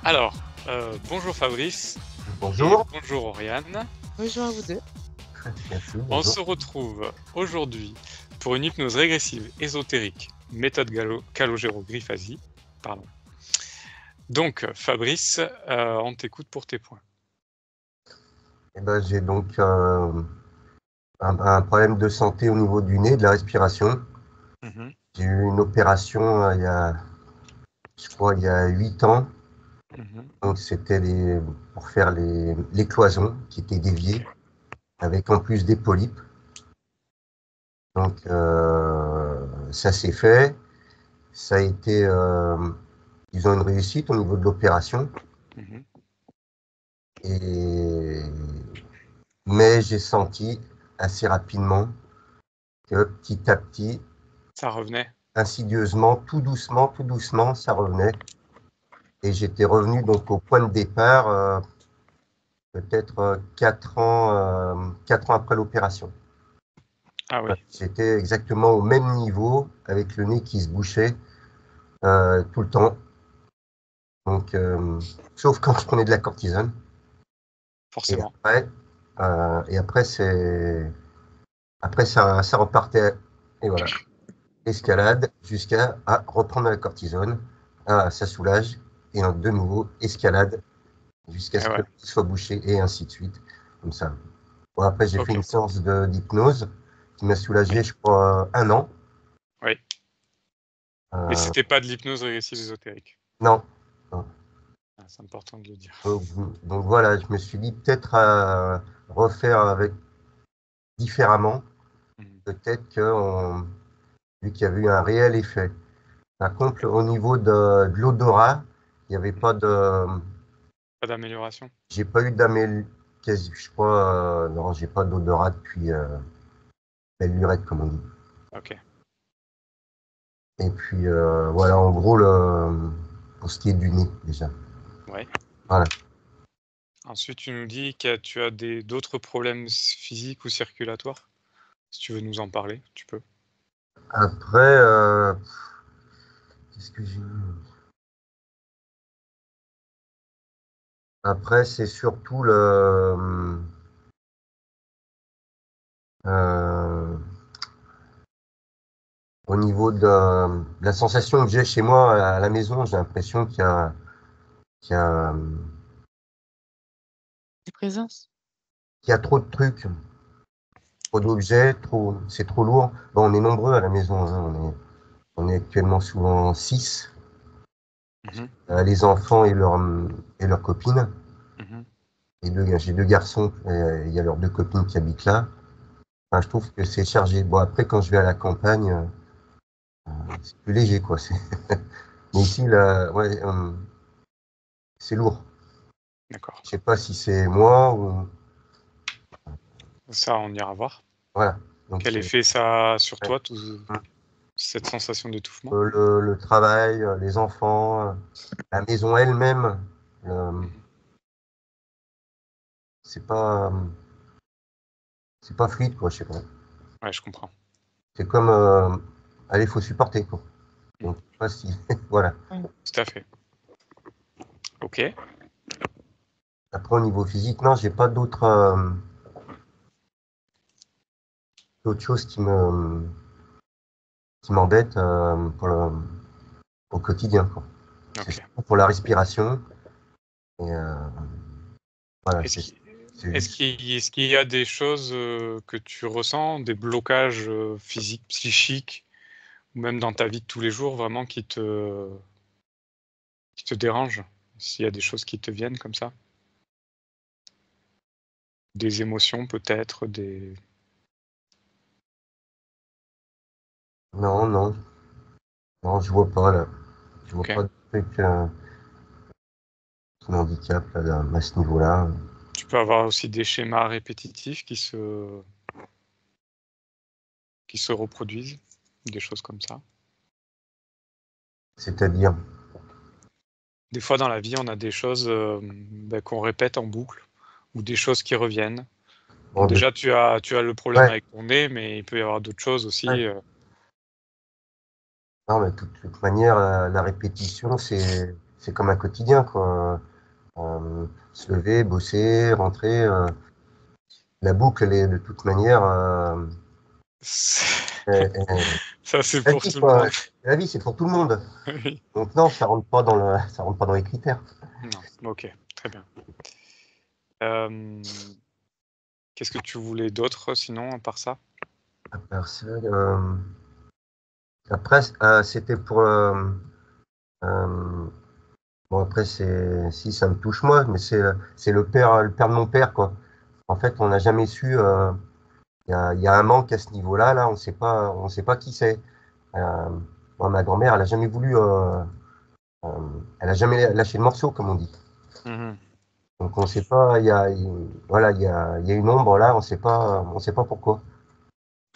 Alors, bonjour Fabrice et Bonjour. bonjour Oriane. Bonjour à vous deux. Merci, On bonjour. se retrouve aujourd'hui pour une hypnose régressive ésotérique, méthode Calogero-Grifasi. Pardon. Donc, Fabrice, on t'écoute pour tes points. J'ai donc un problème de santé au niveau du nez, de la respiration. Mhm, J'ai eu une opération il y a 8 ans. mhm. Donc c'était pour faire les cloisons qui étaient déviées, avec en plus des polypes. Donc ça s'est fait. Ça a été, disons, une réussite au niveau de l'opération. Mhm. Mais j'ai senti assez rapidement que petit à petit, Ça revenait. insidieusement, tout doucement, ça revenait. Et j'étais revenu donc au point de départ, peut-être 4 ans après l'opération. Ah oui, J'étais exactement au même niveau, avec le nez qui se bouchait tout le temps. Donc, sauf quand je prenais de la cortisone. Et forcément. après, après ça repartait. Et voilà, escalade jusqu'à reprendre la cortisone. Ah, ça soulage. Et de nouveau, escalade jusqu'à Eh ce que ouais, le nez soit bouché et ainsi de suite, comme ça. Bon, après, j'ai fait ok. une séance d'hypnose qui m'a soulagé, je crois, 1 an. Oui. Mais Euh, c'était pas de l'hypnose régressive ésotérique. non. Non. Ah, c'est important de le dire. Donc voilà, je me suis dit peut-être à refaire avec différemment. Mhm. Peut-être vu qu'il y avait eu un réel effet. Par contre, au niveau de l'odorat, il n'y avait pas de. Pas d'amélioration. J'ai pas eu d'amélioration. Je crois, non, j'ai pas d'odorat depuis belle lurette, comme on dit. Ok. Et puis voilà, en gros, pour ce qui est du nez, déjà. Ouais. Voilà. Ensuite, tu nous dis que tu as d'autres problèmes physiques ou circulatoires. Si tu veux nous en parler, tu peux. Après, qu'est-ce que j'ai eu? Après, c'est surtout euh, au niveau de la sensation que j'ai chez moi à la maison. J'ai l'impression qu'il y a, Des présences. qu'il y a trop de trucs, trop d'objets, c'est trop lourd. Bon, on est nombreux à la maison, hein, on est actuellement souvent 6, Mhm, les enfants et leurs copines. mhm. J'ai 2 garçons, et il y a leurs 2 copines qui habitent là. Enfin, je trouve que c'est chargé. Bon, après, quand je vais à la campagne, c'est plus léger, quoi. Mais ici, là, ouais, c'est lourd. D'accord. Je sais pas si c'est moi ou. Ça, on ira voir. Voilà. Donc, Quel c'est effet ça a sur ouais. toi, cette sensation d'étouffement? Le travail, les enfants, la maison elle-même. euh, Mhm. c'est pas, euh, c'est pas fluide, quoi. Je sais pas. Ouais, je comprends. C'est comme, allez, faut supporter, quoi. Mhm. Donc, je sais pas si, voilà. Oui. Tout à fait. Ok. Après, au niveau physique, non, j'ai pas d'autres choses qui m'embêtent au quotidien, quoi. C'est Ok. surtout pour la respiration. Et voilà, Est-ce qu'il c'est est-ce juste. qu'il est-ce qu'il y a des choses que tu ressens, des blocages physiques, psychiques, ou même dans ta vie de tous les jours, vraiment qui te dérangent? S'il y a des choses qui te viennent comme ça? Des émotions peut-être, Non, non, non, je vois pas, là. Je vois Ok. pas de truc qui m'handicape, là, à ce niveau-là. Tu peux avoir aussi des schémas répétitifs qui se reproduisent, des choses comme ça. C'est-à-dire, Des fois dans la vie, on a des choses qu'on répète en boucle ou des choses qui reviennent. Bon, bon, déjà, tu as le problème ouais, avec ton nez, mais il peut y avoir d'autres choses ouais. aussi. Non, mais de toute manière, la répétition, c'est comme un quotidien, quoi. Se lever, bosser, rentrer. La boucle, elle est de toute manière. Ça, c'est La pour vie, tout le quoi. monde. La vie, c'est pour tout le monde. Oui. Donc non, ça rentre pas dans les critères. Non, ok, très bien. Qu'est-ce que tu voulais d'autre, sinon, à part ça? À part ça, après, c'était pour. Bon, après, si ça me touche moi, mais c'est le père de mon père, quoi. En fait, on n'a jamais su. Il y a un manque à ce niveau-là. Là, on sait pas qui c'est. Euh, Moi, ma grand-mère, elle a jamais voulu. Euh, Elle a jamais lâché le morceau, comme on dit. Mhm. Donc, on sait pas. Voilà, il y a une ombre là. On sait pas pourquoi.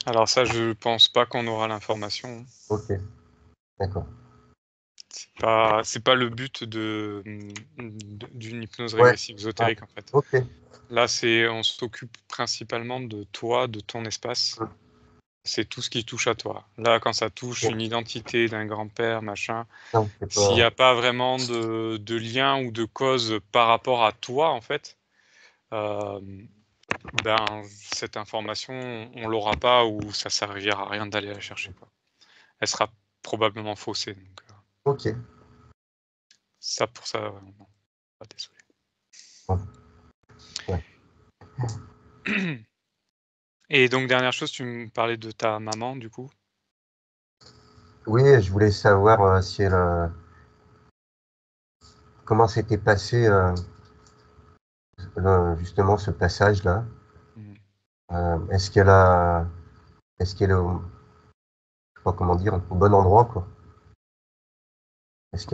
Alors ça, je pense pas qu'on aura l'information. Ok, d'accord. C'est pas le but d'une hypnose Ouais. régressive Ah, ésotérique, en fait. ok. Là, on s'occupe principalement de toi, de ton espace. C'est tout ce qui touche à toi. Là, quand ça touche Ok. une identité d'un grand-père, machin, Non, c'est s'il n'y pas. a pas vraiment de lien ou de cause par rapport à toi, en fait, euh, ben, cette information, on l'aura pas ou ça servira à rien d'aller la chercher, quoi. Elle sera probablement faussée. Donc, Ok. ça, pour ça, non. Ah, désolé. Ouais. Et donc, dernière chose, tu me parlais de ta maman, du coup. Oui, je voulais savoir si elle, comment s'était passé justement ce passage-là. Mhm. Est-ce qu'elle est je sais pas comment dire, au bon endroit, quoi. Ok. Est-ce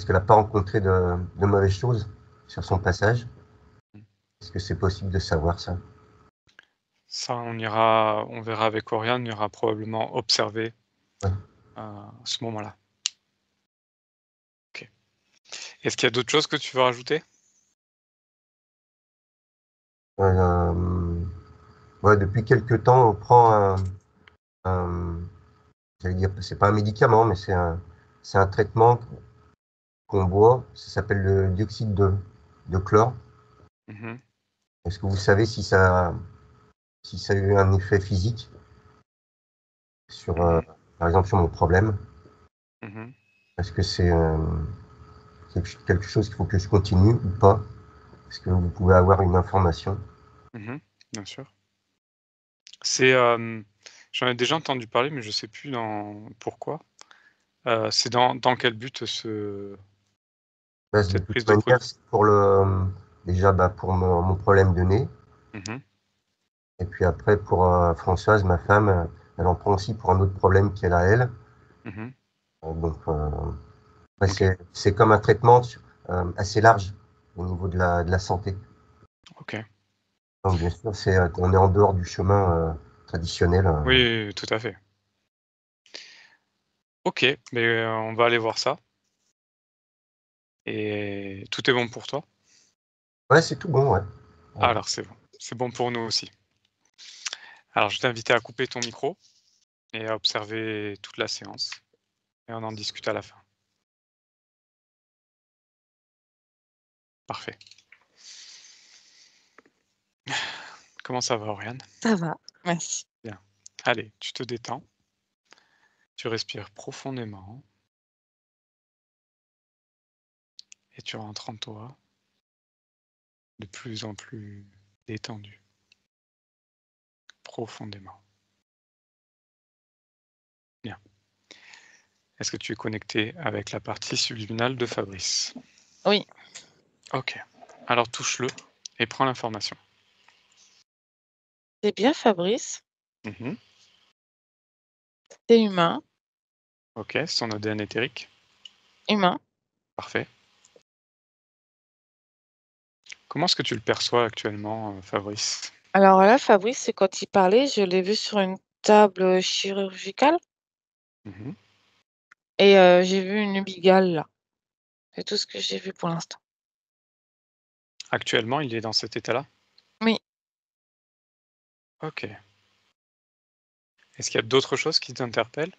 qu'elle a pas rencontré de mauvaises choses sur son passage? Mhm. Est-ce que c'est possible de savoir ça? Ça, on verra avec Oriane, on ira probablement observer Ouais. à ce moment-là. Ok. Est-ce qu'il y a d'autres choses que tu veux rajouter? Euh, ouais, depuis quelque temps, on prend un- j'allais dire, c'est pas un médicament, mais c'est un traitement qu'on boit. Ça s'appelle le dioxyde de chlore. Mhm. Est-ce que vous savez si ça a eu un effet physique sur, Mhm. par exemple, sur mon problème? Mhm. Est-ce que c'est quelque chose qu'il faut que je continue ou pas? Est-ce que vous pouvez avoir une information? Mhm. Bien sûr. J'en ai déjà entendu parler, mais je sais plus pourquoi. C'est dans quel but Bah, de cette toute prise de manière, produit? c'est déjà bah, pour mon problème de nez. Mhm. Et puis après, pour Françoise, ma femme, elle en prend aussi pour un autre problème qu'elle a, elle. Mhm. Donc, ouais, Ok. c'est comme un traitement assez large au niveau de la santé. Ok. Donc, bien sûr, on est en dehors du chemin traditionnel. Oui, oui, oui, tout à fait. Ok, mais on va aller voir ça. Et tout est bon pour toi? Ouais, c'est tout bon, ouais. Ouais. Alors c'est bon. C'est bon pour nous aussi. Alors je t'invite à couper ton micro et à observer toute la séance. Et on en discute à la fin. Parfait. Comment ça va, Oriane? Ça va, merci. Bien. Allez, tu te détends. Tu respires profondément et tu rentres en toi de plus en plus détendu, profondément. Bien. Est-ce que tu es connecté avec la partie subliminale de Fabrice? Oui, Ok. Alors touche-le et prends l'information. c'est bien Fabrice, Mhm. c'est humain, Ok, son ADN éthérique. humain. Parfait. Comment est-ce que tu le perçois actuellement, Fabrice? Alors là, Fabrice, quand il parlait, je l'ai vu sur une table chirurgicale Mhm. et j'ai vu une bigale là. C'est tout ce que j'ai vu pour l'instant. Actuellement, il est dans cet état-là? Oui, Ok. Est-ce qu'il y a d'autres choses qui t'interpellent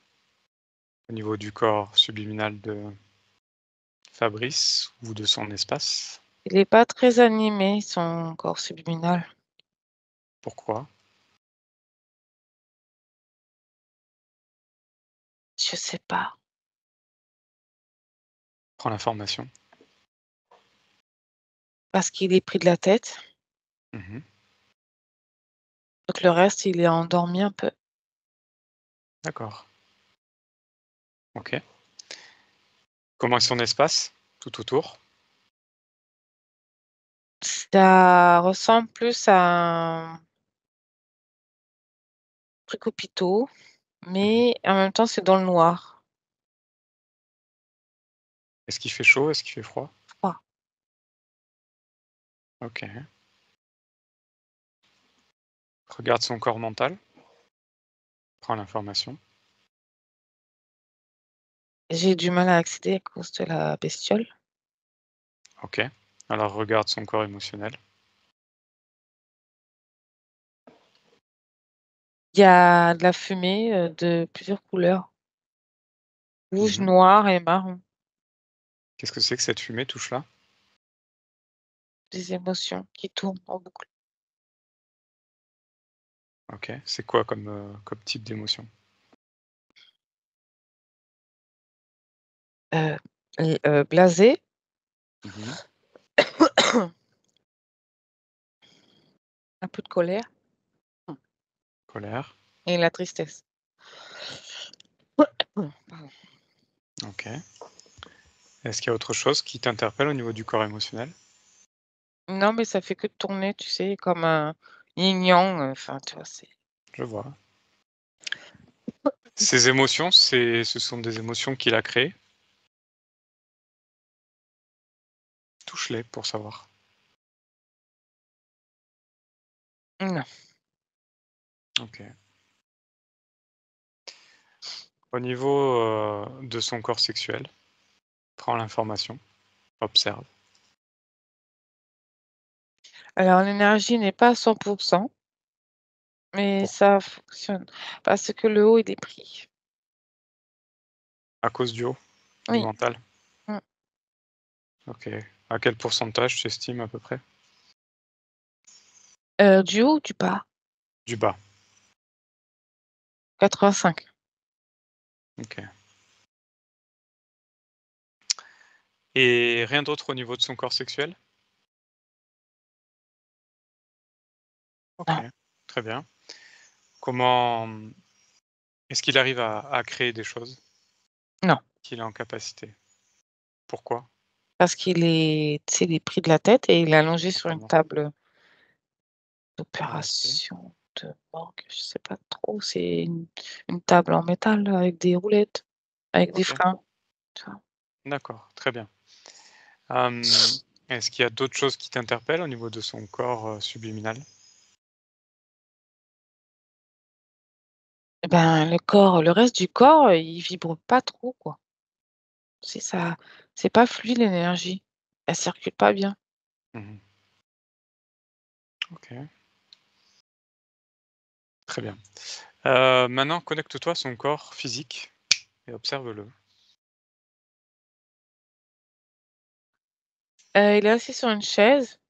au niveau du corps subliminal de Fabrice ou de son espace? Il n'est pas très animé, son corps subliminal. Pourquoi? Je sais pas. Prends l'information. Parce qu'il est pris de la tête. Mhm. Donc le reste, il est endormi un peu. D'accord. Ok. Comment est son espace tout autour? Ça ressemble plus à un truc hôpitaux, mais en même temps, c'est dans le noir. Est-ce qu'il fait chaud? Est-ce qu'il fait froid? Froid. Ok. Regarde son corps mental. Prends l'information. J'ai du mal à accéder à cause de la bestiole. Ok. Alors regarde son corps émotionnel. Il y a de la fumée de plusieurs couleurs. Rouge, Mhm. noir et marron. Qu'est-ce que c'est que cette fumée touche là? Des émotions qui tournent en boucle. Ok. C'est quoi comme type d'émotion? Blasé, Mhm. un peu de colère Colère. et la tristesse. Pardon. Ok. Est-ce qu'il y a autre chose qui t'interpelle au niveau du corps émotionnel? Non, mais ça fait que de tourner, tu sais, comme un yin-yang. Enfin, tu vois, c'est. Je vois. Ces émotions, ce sont des émotions qu'il a créées. Touche-les pour savoir. Non. Ok. Au niveau de son corps sexuel, prends l'information, observe. Alors, l'énergie n'est pas à 100%, mais Pour- ça fonctionne. Parce que le haut, il est pris. À cause du haut, du Oui. mental. Mm. Ok. À quel pourcentage tu estimes à peu près? Du haut ou du bas? Du bas. 85. Ok. Et rien d'autre au niveau de son corps sexuel? Ok. Non. Très bien. Comment est-ce qu'il arrive à créer des choses Non. qu'il est en capacité? Pourquoi? Parce qu'il est, tu sais, il est pris de la tête et il est allongé sur une Certainement. table Ok. d'opération de morgue. Je sais pas trop. C'est une table en métal avec des roulettes, avec des Ok. freins. Tu vois. D'accord. Très bien. Est-ce qu'il y a d'autres choses qui t'interpellent au niveau de son corps subliminal? Eh ben, le corps, le reste du corps, il vibre pas trop, quoi. C'est ça, c'est pas fluide l'énergie. Elle circule pas bien. Mhm. Ok. Très bien. Maintenant, connecte-toi à son corps physique et observe-le. Il est assis sur une chaise.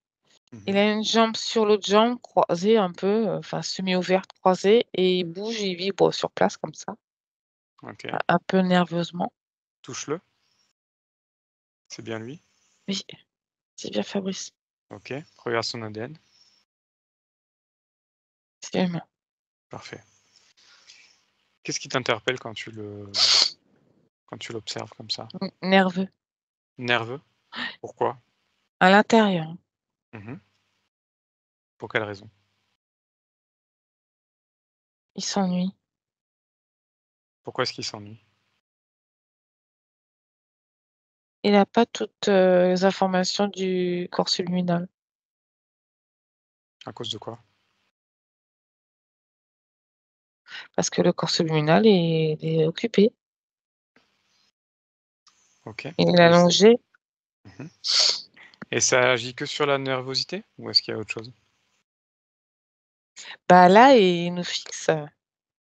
Il Mhm. a une jambe sur l'autre jambe, croisée un peu, enfin semi-ouverte, croisée, et il bouge, il vibre sur place comme ça, Ok. un peu nerveusement. Touche-le. C'est bien lui. Oui, c'est bien Fabrice, Ok. Regarde son ADN. c'est humain. Parfait. Qu'est-ce qui t'interpelle quand tu l'observes comme ça? Nerveux, Nerveux? Pourquoi? à l'intérieur. Mhm. Pour quelle raison? Il s'ennuie. Pourquoi est-ce qu'il s'ennuie? Il n'a pas toutes les informations du corps subliminal, À cause de quoi? parce que le corps subliminal est occupé. Ok. Il est Et, allongé. Mhm. Et ça agit que sur la nervosité ou est-ce qu'il y a autre chose? Bah là, il nous fixe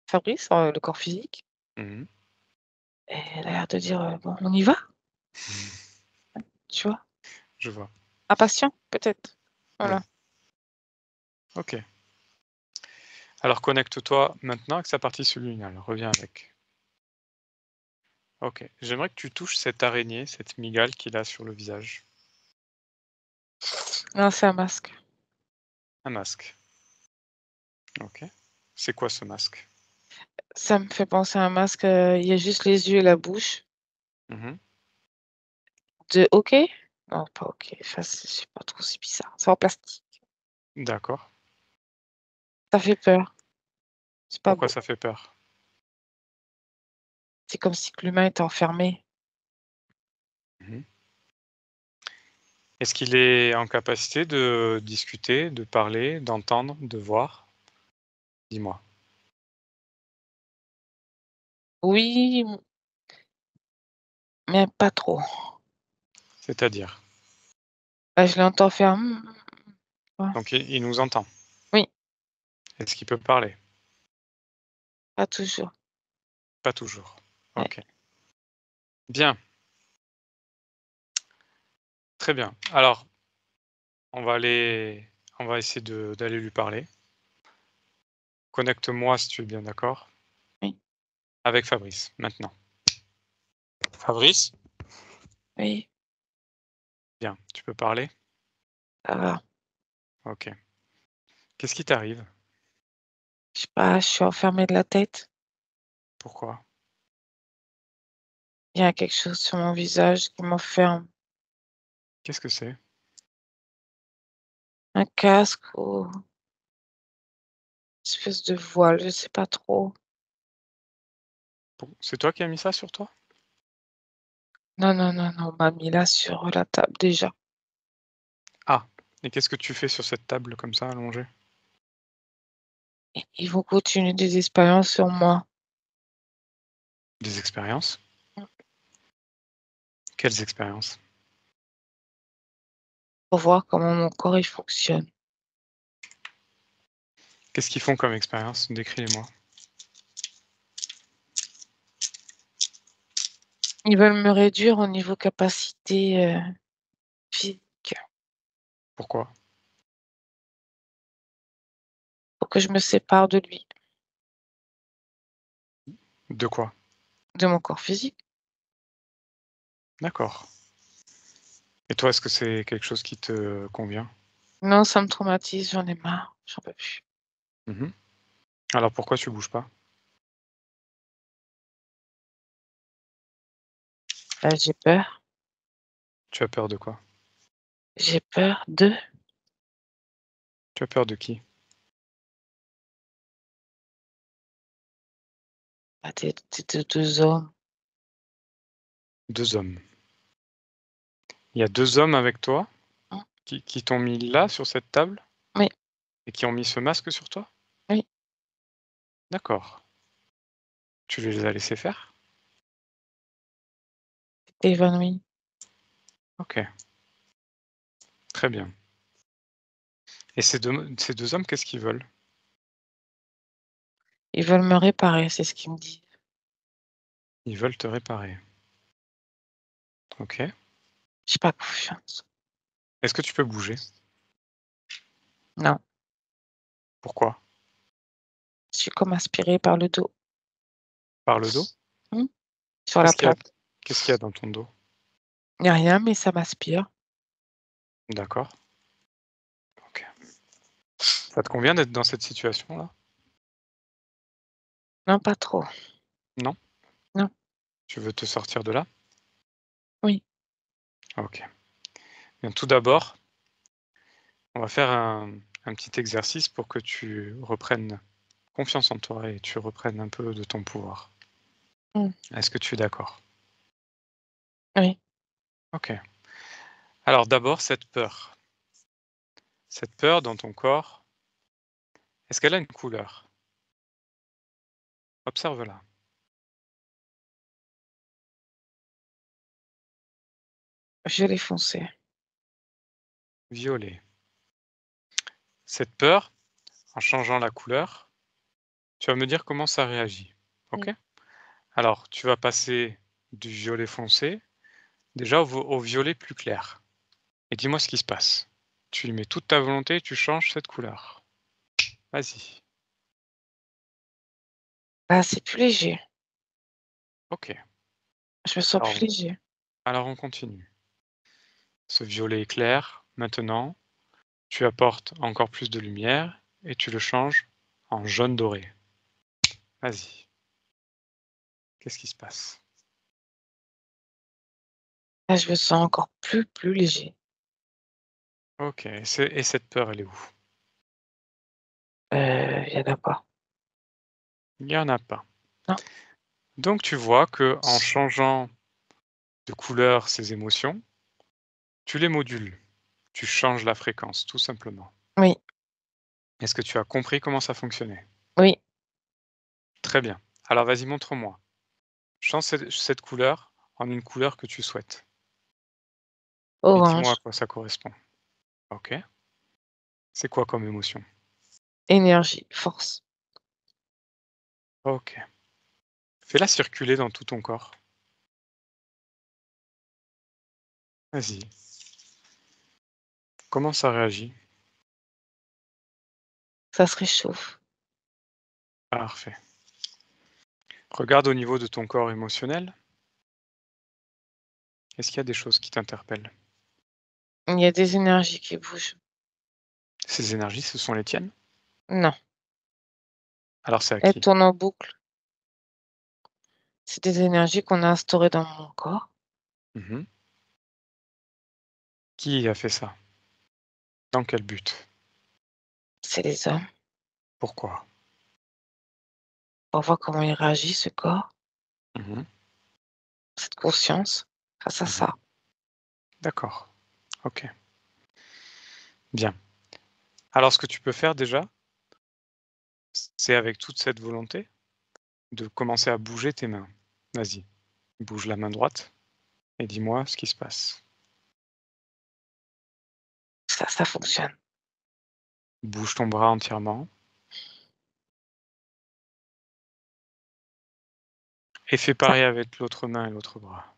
Fabrice, le corps physique, Mhm. et elle a l'air de dire bon, on y va. tu vois. Je vois. Impatient, peut-être. Voilà. Ok. Alors connecte-toi maintenant avec sa partie subliminale. Reviens avec. Ok. J'aimerais que tu touches cette araignée, cette mygale qu'il a sur le visage. Non, c'est un masque. Un masque. Ok. C'est quoi ce masque? Ça me fait penser à un masque. Il y a juste les yeux et la bouche. Mhm. De OK? Non, pas OK. Enfin, je sais pas trop, c'est bizarre. C'est en plastique. D'accord. Ça fait peur. C'est pas Pourquoi beau. ça fait peur? C'est comme si l'humain était enfermé. Mhm. Est-ce qu'il est en capacité de discuter, de parler, d'entendre, de voir? Dis-moi. Oui, mais pas trop. C'est-à-dire? Bah, je l'entends faire ouais. Donc il nous entend. Oui, Est-ce qu'il peut parler? pas toujours. Pas toujours. Ouais. Ok. Bien. Très bien. Alors, on va essayer d'aller lui parler. Connecte-moi si tu es bien d'accord. Oui, Avec Fabrice, maintenant. Fabrice? oui, Bien. Tu peux parler? ça va. Ok. Qu'est-ce qui t'arrive? Je sais pas, je suis enfermée de la tête. Pourquoi? Il y a quelque chose sur mon visage qui m'enferme. Qu'est-ce que c'est? Un casque ou une espèce de voile, je sais pas trop. C'est toi qui as mis ça sur toi? Non, non, non, non, on m'a mis là sur la table déjà. Ah. Et qu'est-ce que tu fais sur cette table comme ça, allongée? Ils vont continuer des expériences sur moi. Des expériences? Quelles expériences? Pour voir comment mon corps il fonctionne. Qu'est-ce qu'ils font comme expérience? Décris-les-moi. Ils veulent me réduire au niveau capacité physique Pourquoi? pour que je me sépare de lui, De quoi? de mon corps physique. D'accord. Et toi, est-ce que c'est quelque chose qui te convient? Non, ça me traumatise, j'en ai marre, j'en peux plus. Mhm. Alors pourquoi tu bouges pas? J'ai peur. Tu as peur de quoi? J'ai peur de Tu as peur de qui? des 2 hommes. 2 hommes. Il y a 2 hommes avec toi Mmh. qui t'ont mis là, sur cette table Oui, et qui ont mis ce masque sur toi? oui, D'accord. Tu les as laissés faire? tu évanoui. OK, très bien. Et ces deux hommes, qu'est-ce qu'ils veulent? Ils veulent me réparer, c'est ce qu'ils me disent. Ils veulent te réparer. OK. J'ai pas confiance. Est-ce que tu peux bouger? Non, Pourquoi? je suis comme aspirée par le dos. Par le dos? Mmh, sur la Qu'est-ce qu'il y a plate. qu'est-ce qu'il y a dans ton dos? Il y a rien, mais ça m'aspire. D'accord, OK. Ça te convient d'être dans cette situation-là? Non, pas trop. Non? Non, Tu veux te sortir de là? oui, OK. Bien, tout d'abord, on va faire un petit exercice pour que tu reprennes confiance en toi et tu reprennes un peu de ton pouvoir. mmh, Est-ce que tu es d'accord? oui. OK. Alors d'abord, cette peur. Cette peur dans ton corps, est-ce qu'elle a une couleur? Observe-la. Violet foncé. Violet. Cette peur, en changeant la couleur, tu vas me dire comment ça réagit. Mmh, OK? Alors, tu vas passer du violet foncé déjà au violet plus clair. Et dis-moi ce qui se passe. Tu y mets toute ta volonté, tu changes cette couleur. Vas-y. Ah, c'est plus léger. OK. Je me sens plus Alors léger. alors on continue. Ce violet est clair. Maintenant, tu apportes encore plus de lumière et tu le changes en jaune doré. Vas-y. Qu'est-ce qui se passe? Là, je me sens encore plus léger. OK. Et cette peur, elle est où? Il y en a pas. Il y en a pas. Non. Donc tu vois que en changeant de couleur ces émotions, tu les modules. Tu changes la fréquence, tout simplement. Oui, Est-ce que tu as compris comment ça fonctionnait? oui, Très bien. Alors vas-y, montre-moi. Change cette couleur en une couleur que tu souhaites. Et dis-moi à orange, quoi ça correspond. OK. C'est quoi comme émotion? énergie, force. OK. Fais-la circuler dans tout ton corps. Vas-y. Comment ça réagit? Ça se réchauffe. Parfait. Regarde au niveau de ton corps émotionnel. Est-ce qu'il y a des choses qui t'interpellent? Il y a des énergies qui bougent. Ces énergies, ce sont les tiennes? Non, Alors c'est à elles qui? tournent en boucle. C'est des énergies qu'on a instaurées dans mon corps. Mmh. Qui a fait ça? Dans quel but? C'est les hommes. Pourquoi? Pour voir comment il réagit, ce corps, Mmh. cette conscience, face à Mmh. ça. D'accord. OK. Bien. Alors ce que tu peux faire déjà, c'est avec toute cette volonté de commencer à bouger tes mains. Vas-y, bouge la main droite et dis-moi ce qui se passe. Ça fonctionne. Bouge ton bras entièrement et fais Ça pareil avec l'autre main et l'autre bras.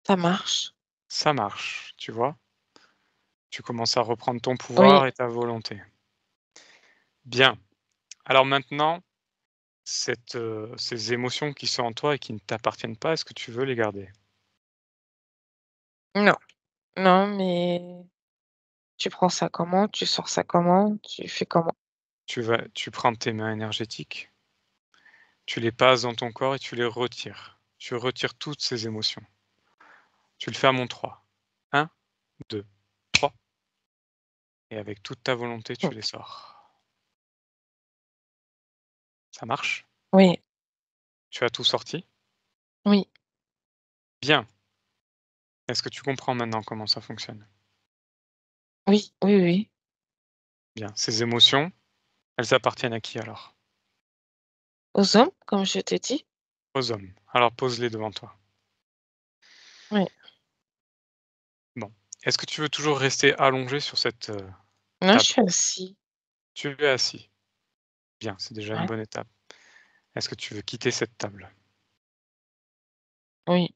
ça marche. Ça marche, tu vois? Tu commences à reprendre ton Oui, pouvoir et ta volonté. Bien. Alors maintenant, ces émotions qui sont en toi et qui ne t'appartiennent pas, est-ce que tu veux les garder? non, non, mais tu prends ça comment? Tu sors ça comment? Tu fais comment? Tu prends tes mains énergétiques, tu les passes dans ton corps et tu les retires. Tu retires toutes ces émotions. Tu le fais à mon 3. 1, 2, 3 et avec toute ta volonté, Mmh. tu les sors. Ça marche? Oui, Tu as tout sorti? oui, Bien. Est-ce que tu comprends maintenant comment ça fonctionne? oui, oui, oui. Bien. Ces émotions, elles appartiennent à qui alors? Aux hommes, comme je t'ai dit? Aux hommes. Alors pose-les devant toi. Oui. Bon. Est-ce que tu veux toujours rester allongé sur cette, Non, je table? suis assis. Tu es assis. Bien, c'est déjà une Ouais, bonne étape. Est-ce que tu veux quitter cette table? oui.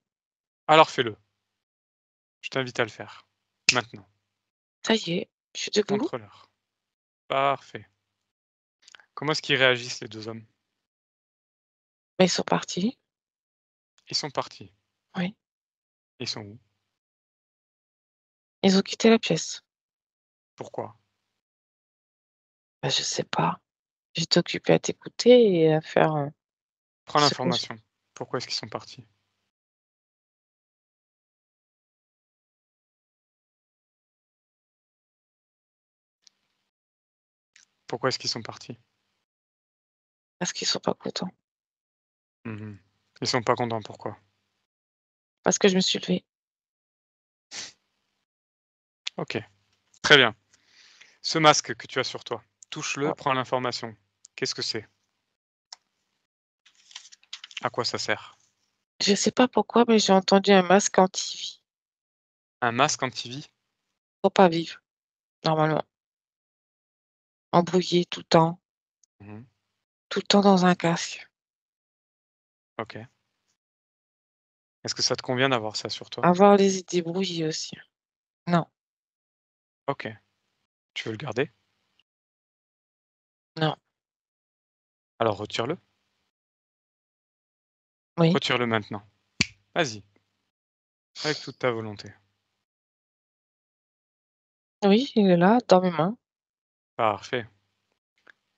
Alors fais-le. Je t'invite à le faire. Maintenant. Ça y est, je suis debout. Montre-leur. Parfait. Comment est-ce qu'ils réagissent les 2 hommes? Bah, ils sont partis. Ils sont partis. Oui. Ils sont où? Ils ont quitté la pièce. Pourquoi? Bah, je sais pas. J'étais occupée à t'écouter et à faire, Prends ce que je l'information. Pourquoi est-ce qu'ils sont partis? Pourquoi est-ce qu'ils sont partis? parce qu'ils sont pas contents. Mmh. Ils sont pas contents, pourquoi? Parce que je me suis levée. OK, très bien. Ce masque que tu as sur toi, touche-le, Mmh. prends l'information. Qu'est-ce que c'est? À quoi ça sert? Je sais pas pourquoi, mais j'ai entendu un masque anti-vie. Un masque anti-vie? Faut pas vivre, normalement. Embrouillé Mmh. tout le temps dans un casque. OK. Est-ce que ça te convient d'avoir ça sur toi? Avoir les idées brouillées aussi. Non, Ok. Tu veux le garder? non, Alors retire-le. oui, Retire-le maintenant. Vas-y, avec toute ta volonté. oui, il est là, dans mes mains. Parfait.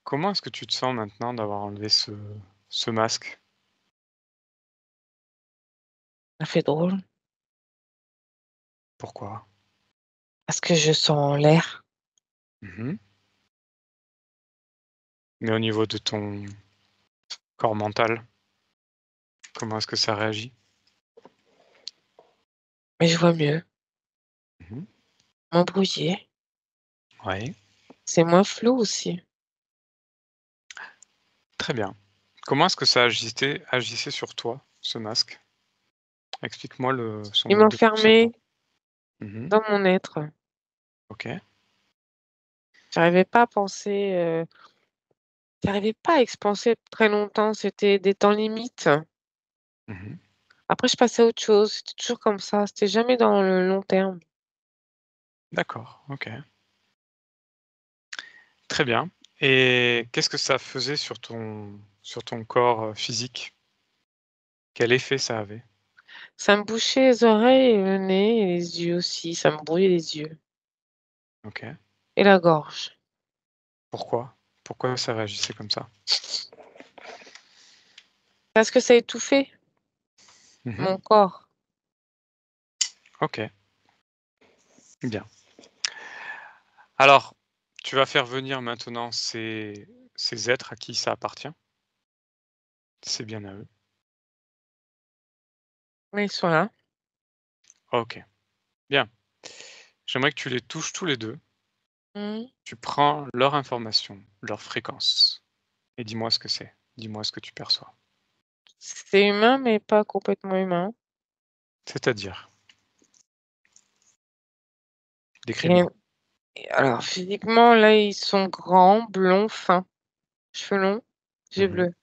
Comment est-ce que tu te sens maintenant d'avoir enlevé ce masque? Ça fait drôle Pourquoi? parce que je sens l'air. Mhm. Mais au niveau de ton corps mental, comment est-ce que ça réagit? Mais je vois mieux. Mhm. Moins brouillé. Ouais, C'est moins flou aussi. très bien. Comment est-ce que ça agissait sur toi, ce masque? Explique-moi son Il mode de fonctionnement. m'enfermait Mhm. dans mon être. Ok. J'arrivais pas à penser, j'arrivais pas à expanser très longtemps, c'était des temps limites. Mhm. Après je passais à autre chose, c'était toujours comme ça, c'était jamais dans le long terme. D'accord, ok. Très bien. Et qu'est-ce que ça faisait sur ton corps physique? Quel effet ça avait? Ça me bouchait les oreilles et le nez et les yeux aussi, ça me brouillait les yeux Ok. et la gorge. Pourquoi? Pourquoi ça réagissait comme ça? Parce que ça étouffait Mhm. mon corps. Ok, bien. Alors, tu vas faire venir maintenant ces êtres à qui ça appartient. C'est bien à eux. Mais ils sont là. Ok, bien. J'aimerais que tu les touches tous les deux. Mmh. Tu prends leur information, leur fréquence, et dis-moi ce que c'est. Dis-moi ce que tu perçois. C'est humain, mais pas complètement humain. C'est-à-dire, Et décris-moi. alors physiquement, là, ils sont grands, blonds, fins, cheveux longs, yeux Mhm. bleus.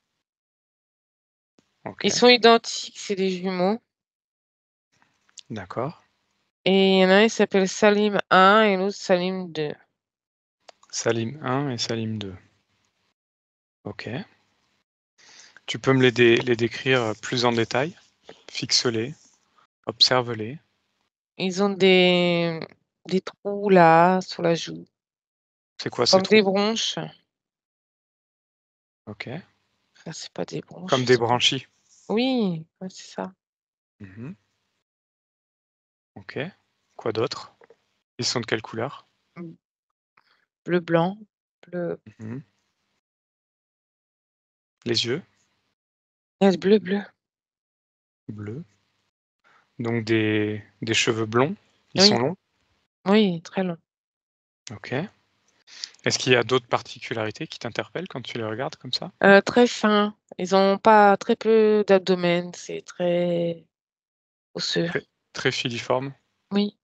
Ok, Ils sont identiques, c'est des jumeaux. d'accord. Et il y en a un, il s'appelle Salim 1 et l'autre Salim 2. Salim 1 et Salim 2. Ok. Tu peux me les décrire plus en détail? Fixe-les, observe-les. Ils ont des trous là, sur la joue, C'est quoi ces comme des trous? bronches. Ok. Enfin, c'est pas des bronches, Comme je des sais pas. branchies. Oui, ouais, c'est ça. Mhm. Ok. Quoi d'autre? Ils sont de quelle couleur? Mmh, bleu blanc, bleu, Mhm. Les yeux? bleu bleu. Bleus. Donc des cheveux blonds? Ils sont Oui, longs? oui, très long. Ok. Est-ce qu'il y a d'autres particularités qui t'interpellent quand tu les regardes comme ça? Très fins. Ils ont pas très peu d'abdomen, c'est très osseux. Très, très filiformes? Oui,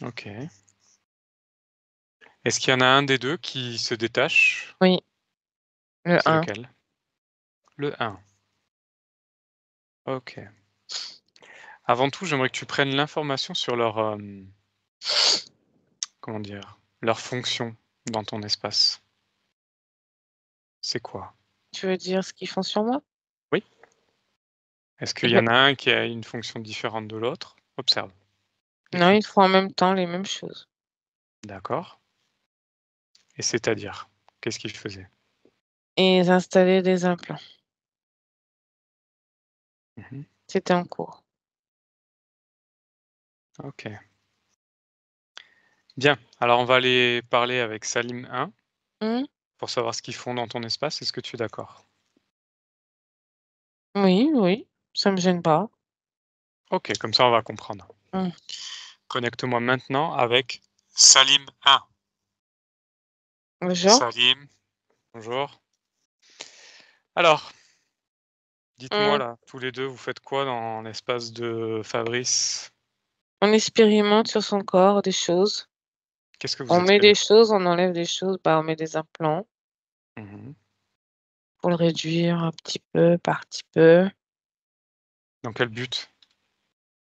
Ok. Est-ce qu'il y en a un des deux qui se détache? oui, le C'est 1. lequel? Le 1. Ok. Avant tout, j'aimerais que tu prennes l'information sur comment dire? Leur fonction dans ton espace. C'est quoi? Tu veux dire ce qu'ils font sur moi? Oui? Est-ce Eh qu'il y beh, en a un qui a une fonction différente de l'autre? Observe, non, ils écoute. font en même temps les mêmes choses. D'accord. Et c'est-à-dire? Qu'est-ce qu'il faisait? Et ils installaient des implants. Mmh. C'était en cours. OK. Bien. Alors on va aller parler avec Salim 1 Mmh, pour savoir ce qu'ils font dans ton espace. Est-ce que tu es d'accord? oui, oui, ça me gêne pas. OK, comme ça on va comprendre. Mmh. Connecte-moi maintenant avec Salim 1. Genre? Salim, bonjour. Alors, dites-moi Mmh, là, tous les 2, vous faites quoi dans l'espace de Fabrice? on expérimente sur son corps des choses. Qu'est-ce que vous On met des expérimentez? choses, on enlève des choses, bah, on met des implants Mmh. pour le réduire un petit peu par petit peu. Dans quel but?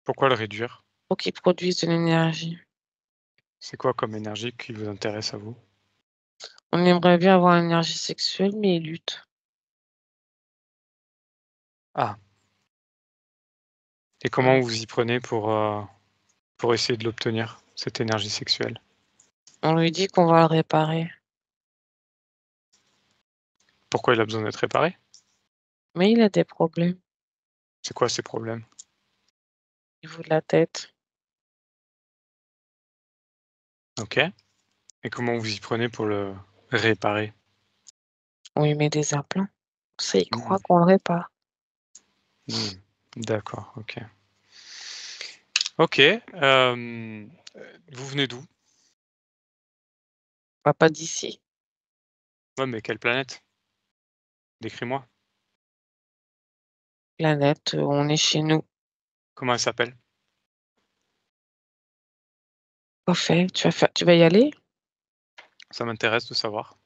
Pourquoi le réduire? pour qu'il produise de l'énergie. C'est quoi comme énergie qui vous intéresse à vous? On aimerait bien avoir une énergie sexuelle, mais il lutte. Ah, et comment vous y prenez pour essayer de l'obtenir, cette énergie sexuelle? On lui dit qu'on va le réparer, Pourquoi il a besoin d'être réparé? mais il a des problèmes C'est quoi ces problèmes? au niveau de la tête. OK, et comment vous y prenez pour le réparer? On lui met des implants. Ça, il croit Mmh. qu'on le répare. Mmh. D'accord, OK. OK, vous venez d'où? Bah, pas d'ici. Ouais, mais quelle planète? Décris-moi. Planète, on est chez nous. Comment elle s'appelle? Parfait. Tu vas y aller? Ça m'intéresse de savoir.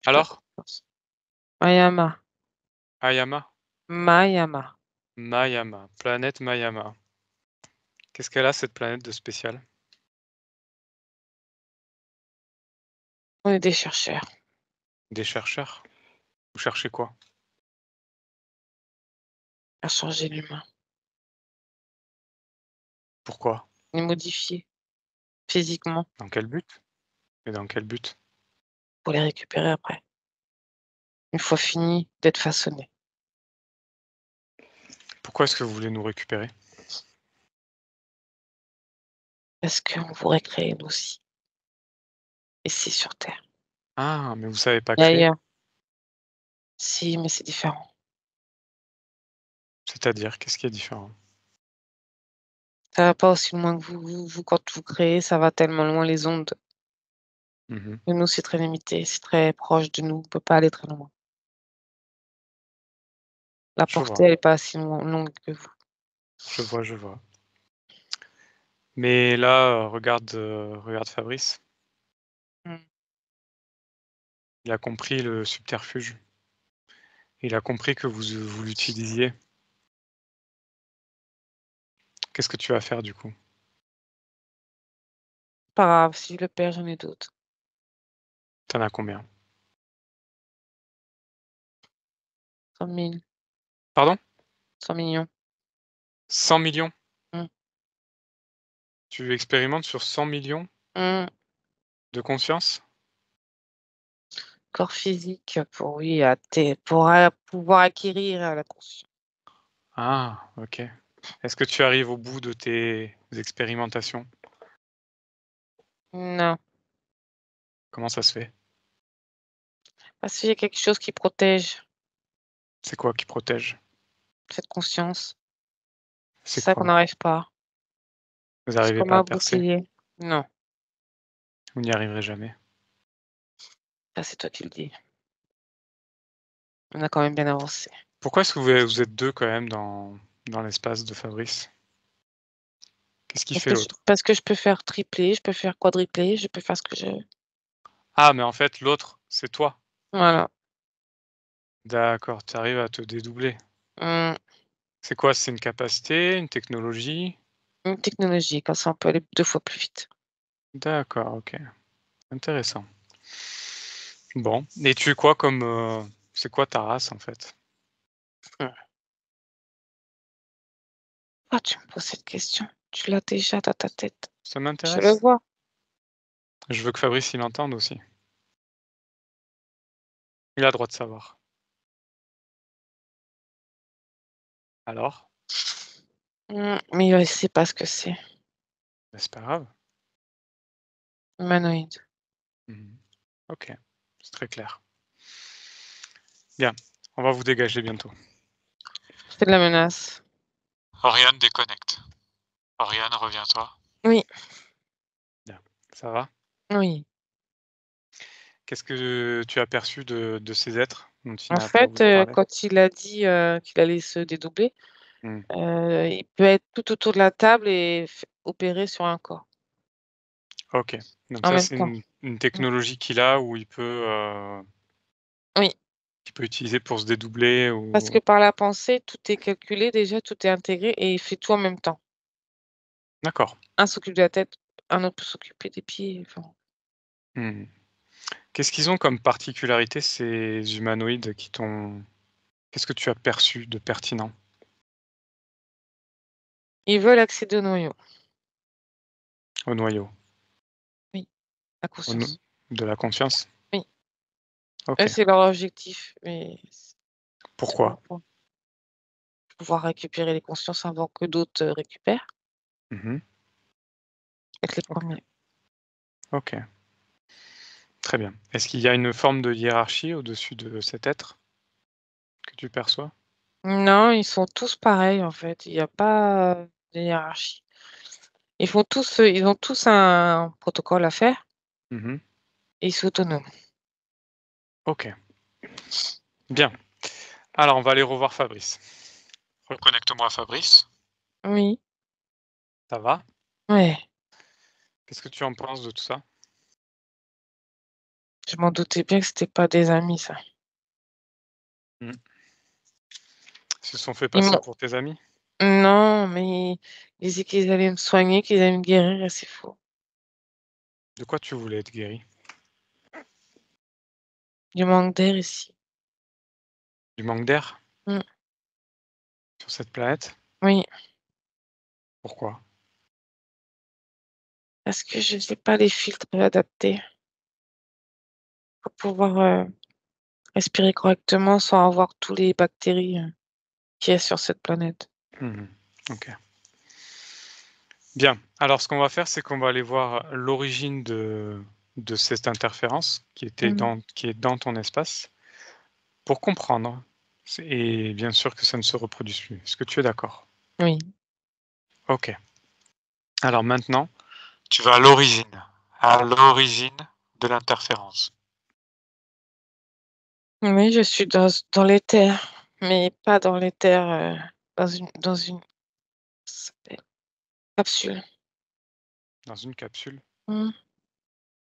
Je te Alors? propose. Mayama. Ayama? Mayama. Mayama, planète Mayama. Qu'est-ce qu'elle a cette planète de spécial? On est des chercheurs. Des chercheurs? Vous cherchez quoi? À changer l'humain. Pourquoi? Les modifier physiquement Dans quel but? Et dans quel but? pour les récupérer après. Une fois fini d'être façonnés. Pourquoi est-ce que vous voulez nous récupérer? Parce qu'on pourrait créer nous aussi. Ici sur Terre. Ah, mais vous savez pas Et créer? ailleurs. Si, mais c'est différent. C'est-à-dire, qu'est-ce qui est différent? Ça va pas aussi loin que vous, quand vous créez, ça va tellement loin les ondes. Mmh. Que nous, c'est très limité, c'est très proche de nous, on peut pas aller très loin. La Je portée, vois, elle est pas assez longue que vous. je vois, je vois. Mais là, regarde Fabrice, Mmh. il a compris le subterfuge. Il a compris que vous l'utilisiez. Qu'est-ce que tu vas faire du coup? Pas grave, si je le perds, j'en ai d'autres. T'en as combien? 100 000, Pardon? 100 millions. 100 millions? Mmh. Tu expérimentes sur 100 millions Mmh. de conscience? Corps physique pour oui, pouvoir acquérir, la conscience. Ah, OK. Est-ce que tu arrives au bout de tes expérimentations? Non, Comment ça se fait? parce qu'il y a quelque chose qui protège C'est quoi qui protège? cette conscience. C'est C'est ça qu'on quoi? n'arrive pas. Vous C'est n'arrivez comme pas à un percer? bouclier. Non, Vous n'y arriverez jamais. ça c'est toi qui le dis. On a quand même bien avancé. Pourquoi est-ce que vous êtes 2 quand même dans l'espace de Fabrice? Qu'est-ce qui fait l'autre? Parce que je peux faire tripler, je peux faire quadrupler, je peux faire ce que je veux. Ah, mais en fait l'autre, c'est toi? Voilà. D'accord, tu arrives à te dédoubler. Mmh. C'est quoi? C'est une capacité, une technologie? Une technologie, comme ça on peut aller 2 fois plus vite. D'accord, OK. Intéressant. Bon, et tu es quoi comme, c'est quoi ta race en fait? Mmh. Pourquoi tu me poses cette question? Tu l'as déjà dans ta tête. Ça Je le m'intéresse. vois. Je veux que Fabrice il entende aussi. Il a le droit de savoir. Alors? Mais il sait pas ce que c'est. Bah, c'est pas grave. Humanoïde. Mmh. OK, c'est très clair. Bien, on va vous dégager bientôt. C'est de la menace. Oriane, déconnecte. Oriane, reviens-toi. Oui, Bien, ça va? oui. Qu'est-ce que tu as perçu de ces êtres dont il En n'a pas fait, voulu parler? quand il a dit, qu'il allait se dédoubler, Mmh. il peut être tout autour de la table et opérer sur un corps, OK, donc en ça même c'est temps. une Mmh. technologie qu'il a où il peut, Oui, qu'il peut utiliser pour se dédoubler Parce ou... que par la pensée, tout est calculé déjà, tout est intégré et il fait tout en même temps. D'accord. Un s'occupe de la tête, un autre peut s'occuper des pieds. Enfin, Mmh. Qu'est-ce qu'ils ont comme particularité, ces humanoïdes qui t'ont... Qu'est-ce que tu as perçu de pertinent? ils veulent accéder au noyau, Au noyau? oui, la Au no conscience. de la conscience? Oui, eux, OK. c'est leur objectif, mais c'est Pourquoi? pour pouvoir récupérer les consciences avant que d'autres récupèrent, Mmh. être les OK. premiers. OK. Très bien. Est-ce qu'il y a une forme de hiérarchie au-dessus de cet être que tu perçois? Non, ils sont tous pareils en fait, il n'y a pas de hiérarchie. Ils ont tous un protocole à faire Mmh. et ils sont autonomes. OK. Bien. Alors on va aller revoir Fabrice. Reconnecte-moi à Fabrice. Oui, Ça va? ouais, Qu'est-ce que tu en penses de tout ça? je m'en doutais bien que c'était pas des amis ça. Mmh. Ils se sont fait Ils passer m'ont pour tes amis? non, mais ils disaient qu'ils allaient me soigner, qu'ils allaient me guérir et c'est faux. De quoi tu voulais être guéri? Du manque d'air ici. Du manque d'air Mmh, sur cette planète? oui, Pourquoi? parce que je n'ai pas les filtres adaptés pour pouvoir, respirer correctement sans avoir tous les bactéries, qu'il y a sur cette planète. Mmh. OK. Bien. Alors ce qu'on va faire, c'est qu'on va aller voir l'origine de cette interférence Mmh, qui est dans ton espace pour comprendre et bien sûr que ça ne se reproduise plus. Est-ce que tu es d'accord? oui. OK. Alors maintenant, tu vas à l'origine de l'interférence. Oui, je suis dans l'éther, mais pas dans l'éther, dans une ça s'appelle capsule. Dans une capsule? Mmh.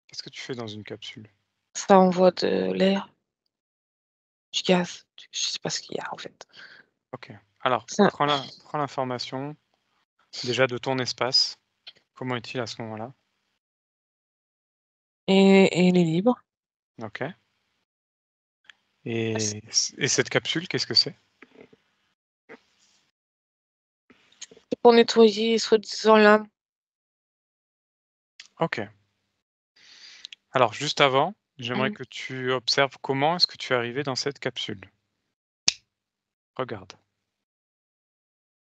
Qu'est-ce que tu fais dans une capsule? Ça envoie de l'air, du gaz, je sais pas ce qu'il y a en fait. OK. Alors, Ça prends l'information déjà de ton espace. Comment est-il à ce moment-là? et il est libre. OK. C Et cette capsule, qu'est-ce que c'est? c'est pour nettoyer soi-disant l'âme. OK. Alors juste avant, j'aimerais Mmh. que tu observes comment est-ce que tu es arrivé dans cette capsule. Regarde,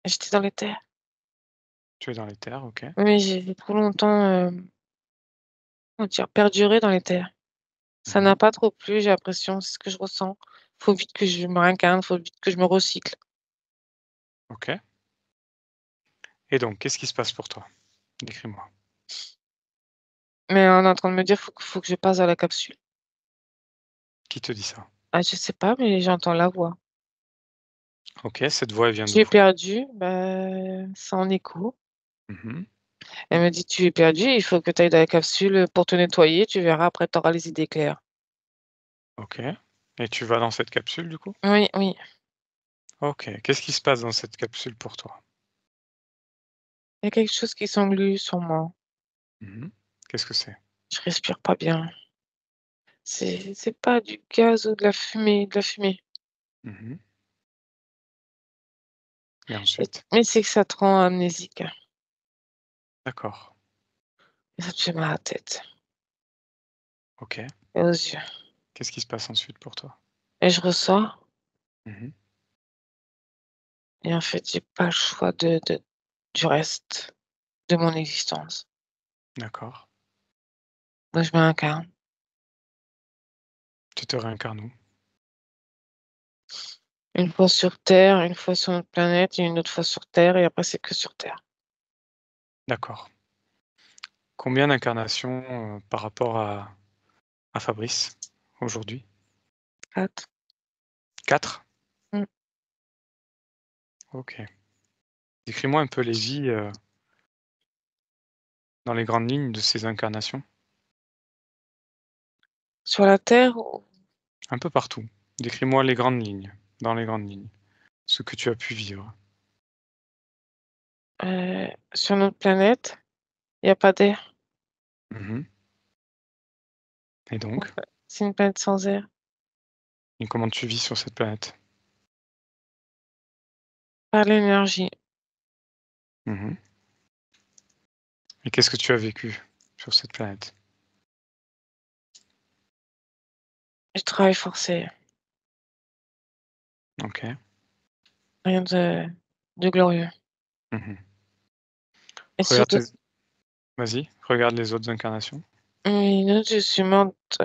J'étais dans l'éther. tu es dans l'éther, OK. Oui, j'ai trop longtemps, comment dire? Perduré dans l'éther. Ça n'a Mmh. pas trop plu, j'ai l'impression, c'est ce que je ressens. Faut vite que je me réincarne, faut vite que je me recycle. OK. Et donc, qu'est-ce qui se passe pour toi? Décris-moi. Mais on est en train de me dire: «Faut que je passe à la capsule». Qui te dit ça? Ah, je sais pas, mais j'entends la voix. OK, cette voix, elle vient «Tu d'où? es perdu», bah, c'est en écho. Mmh. Elle me dit: «Tu es perdu, il faut que tu ailles dans la capsule, pour te nettoyer, tu verras, après tu auras les idées claires». OK. Et tu vas dans cette capsule du coup? Oui, oui, OK. Qu'est-ce qui se passe dans cette capsule pour toi? il y a quelque chose qui s'englue sur moi. Mmh. Qu'est-ce que c'est? Je respire pas bien. C'est pas du gaz ou de la fumée. Mmh. Et Et ensuite? mais c'est que ça te rend amnésique D'accord. et ça te fait mal à la tête OK. et aux yeux Qu'est-ce qui se passe ensuite pour toi? et je ressors Mmh. et en fait, j'ai pas le choix de du reste de mon existence. D'accord. Donc je me réincarne. Tu te réincarnes où? Une fois sur terre, une fois sur notre planète et une autre fois sur terre et après c'est que sur terre. D'accord. Combien d'incarnations, par rapport à Fabrice, aujourd'hui? 4. 4. Mmh. OK. Décris-moi un peu les vies, dans les grandes lignes de ces incarnations. Sur la terre ou Un peu partout, Décris-moi les grandes lignes, dans les grandes lignes, ce que tu as pu vivre. Sur notre planète, il n'y a pas d'air. Mmh. Et donc? C'est une planète sans air. Et comment tu vis sur cette planète? Par l'énergie. Mmh. Et qu'est-ce que tu as vécu sur cette planète? Du travail forcé. OK. Rien de glorieux. Mmh. Et Regarde surtout, les Vas-y, regarde les autres incarnations. une autre, je suis morte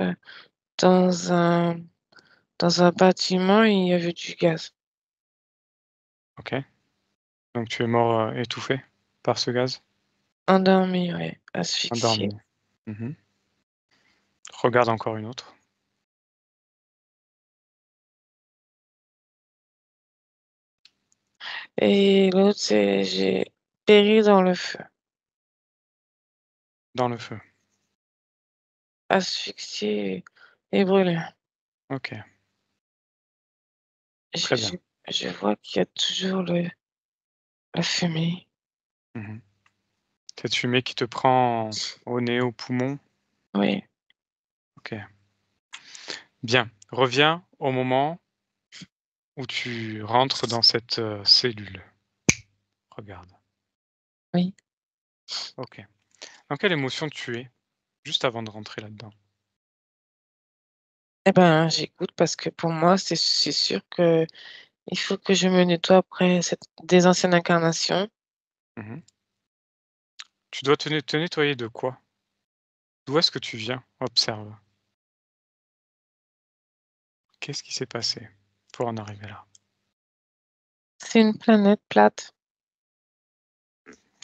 dans un, dans un bâtiment et il y avait du gaz. OK. Donc tu es mort, étouffé par ce gaz? Endormi, ouais, asphyxié. Endormi. Mmh. Regarde encore une autre. Et l'autre, c'est j'ai péri dans le feu, Dans le feu. asphyxié et brûlé. OK, Je, très je, bien. je vois qu'il y a toujours la fumée. Mmh. Cette fumée qui te prend au nez, aux poumons? Oui. OK. Bien. Reviens au moment où tu rentres dans cette, cellule. Regarde. Oui. OK. Dans quelle émotion tu es, juste avant de rentrer là-dedans? Eh ben, j'écoute parce que pour moi, c'est sûr que il faut que je me nettoie après des anciennes incarnations. Mmh. Tu dois te nettoyer de quoi? D'où est-ce que tu viens? Observe. Qu'est-ce qui s'est passé pour en arriver là? C'est une planète plate.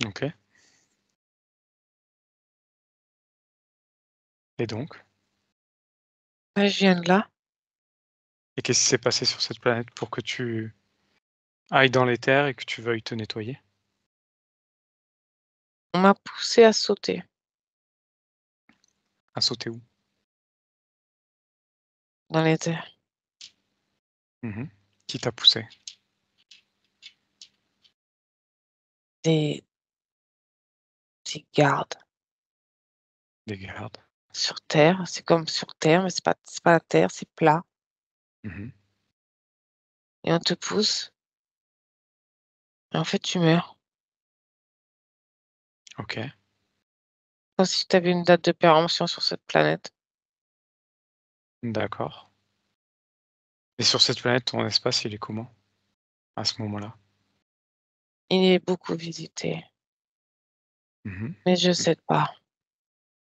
OK. Et donc? Là, je viens de là. Et qu'est-ce qui s'est passé sur cette planète pour que tu ailles dans les terres et que tu veuilles te nettoyer? On m'a poussé à sauter À sauter où? dans les terres. Mmh. Qui t'a poussé? Des, des gardes Des gardes. sur terre. C'est comme sur terre, mais c'est pas la terre, c'est plat. Mmh. Et on te pousse. Et en fait, tu meurs. OK, Comme si tu avais une date de péremption sur cette planète. d'accord. Et sur cette planète, ton espace, il est comment, à ce moment-là? Il est beaucoup visité. Mmh. Mais je sais pas.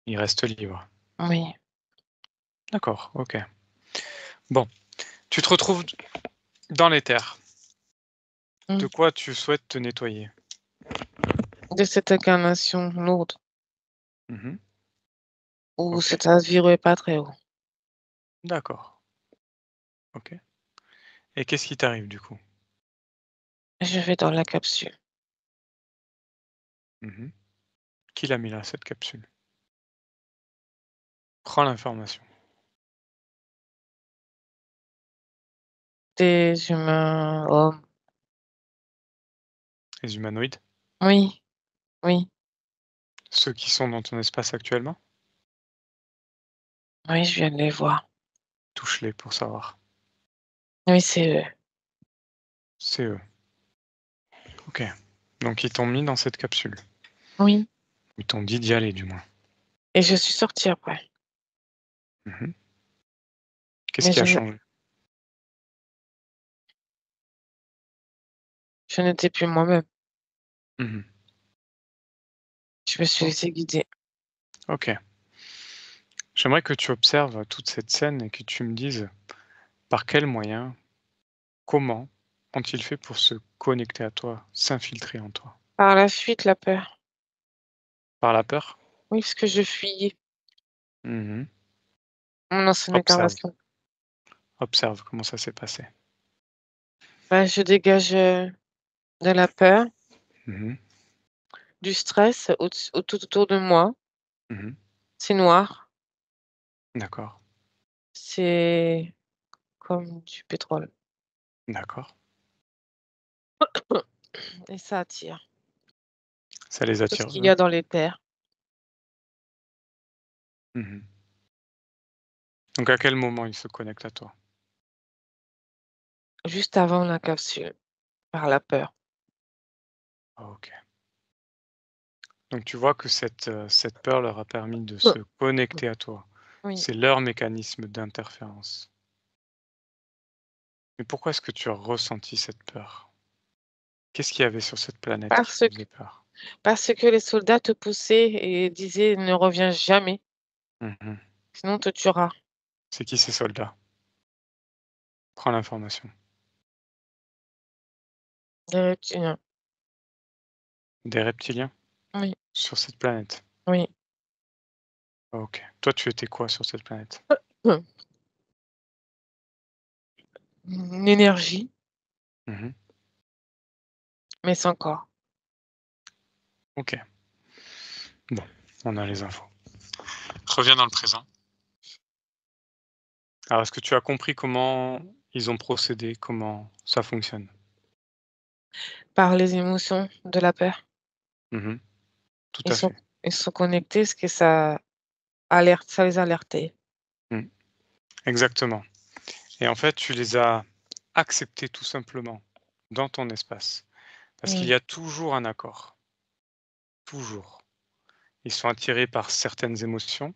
Il reste libre. Oui. D'accord, OK. Bon, tu te retrouves dans les terres. De Mm. quoi tu souhaites te nettoyer? De cette incarnation lourde Mmh. où OK, cet aspiro est pas très haut. d'accord, OK. Et qu'est-ce qui t'arrive du coup? Je vais dans la capsule. Mmh. Qui l'a mis là, cette capsule? Prends l'information. Des humains, hommes. Les humanoïdes? Oui, oui, Ceux qui sont dans ton espace actuellement? oui, je viens de les voir. Touche-les pour savoir. Oui, c'est eux. C'est eux. OK. Donc ils t'ont mis dans cette capsule. Oui. Ils t'ont dit d'y aller du moins. Et je suis sortie après. Mmh. Qu'est-ce Mais qui a changé? je n'étais plus moi-même. Mmh. Je me suis O laissée guider. OK. J'aimerais que tu observes toute cette scène et que tu me dises par quels moyens, comment ont-ils fait pour se connecter à toi, s'infiltrer en toi? Par la fuite, la peur. Par la peur? Oui, parce que je fuyais Mmh. mon ancienne Observe, incarnation. observe comment ça s'est passé. Bah, je dégage de la peur, Mmh. du stress tout autour de moi. Mmh. C'est noir. D'accord. C'est comme du pétrole. D'accord. Et ça attire Ça les tout ce attire, qu'il y eux. a dans les terres. Mhm. Donc, à quel moment ils se connectent à toi? Juste avant la capsule, par la peur. Ah, ok. Donc, tu vois que cette peur leur a permis de se connecter à toi. Oui, C'est leur mécanisme d'interférence. Mais pourquoi est-ce que tu as ressenti cette peur? Qu'est-ce qu'il y avait sur cette planète qui parce te que faisait peur? parce que les soldats te poussaient et disaient: «Ne reviens jamais, Mhm. sinon on te tuera». C'est qui ces soldats? Prends l'information. Les reptiliens. Des reptiliens Oui, sur cette planète? oui. Ok. Toi, tu étais quoi sur cette planète? Une énergie, Mhm. mais sans corps. Ok. Bon, on a les infos. Reviens dans le présent. Alors, est-ce que tu as compris comment ils ont procédé, comment ça fonctionne? Par les émotions de la peur. Mhm. Tout Ils à sont fait. ils sont connectés, parce que ça les alertait. Mm. Exactement. Et en fait, tu les as acceptés tout simplement dans ton espace. Parce qu'il y Oui, a toujours un accord. Toujours. Ils sont attirés par certaines émotions.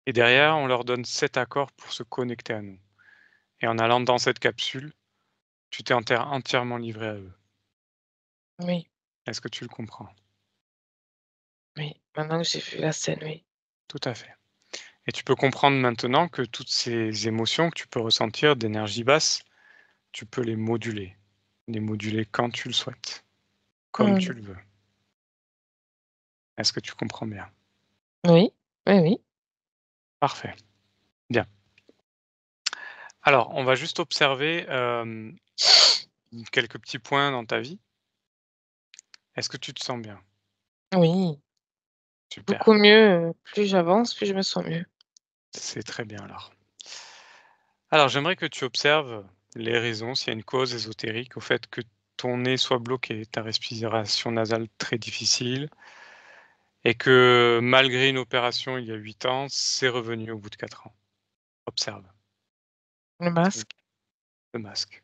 Et derrière, on leur donne cet accord pour se connecter à nous. Et en allant dans cette capsule, tu t'es entièrement livré à eux. oui, Est-ce que tu le comprends? oui. Maintenant que j'ai vu la scène, oui. Tout à fait. Et tu peux comprendre maintenant que toutes ces émotions que tu peux ressentir d'énergie basse, tu peux les moduler quand tu le souhaites, comme tu Mmh. le veux. Est-ce que tu comprends bien? Oui, oui, oui. Parfait. Bien. Alors, on va juste observer quelques petits points dans ta vie. Est-ce que tu te sens bien? Oui, Super. beaucoup mieux, plus j'avance, plus je me sens mieux. C'est très bien alors. Alors, j'aimerais que tu observes les raisons, s'il y a une cause ésotérique au fait que ton nez soit bloqué, ta respiration nasale très difficile, et que malgré une opération il y a 8 ans, c'est revenu au bout de 4 ans. Observe. Le C'est masque, le masque.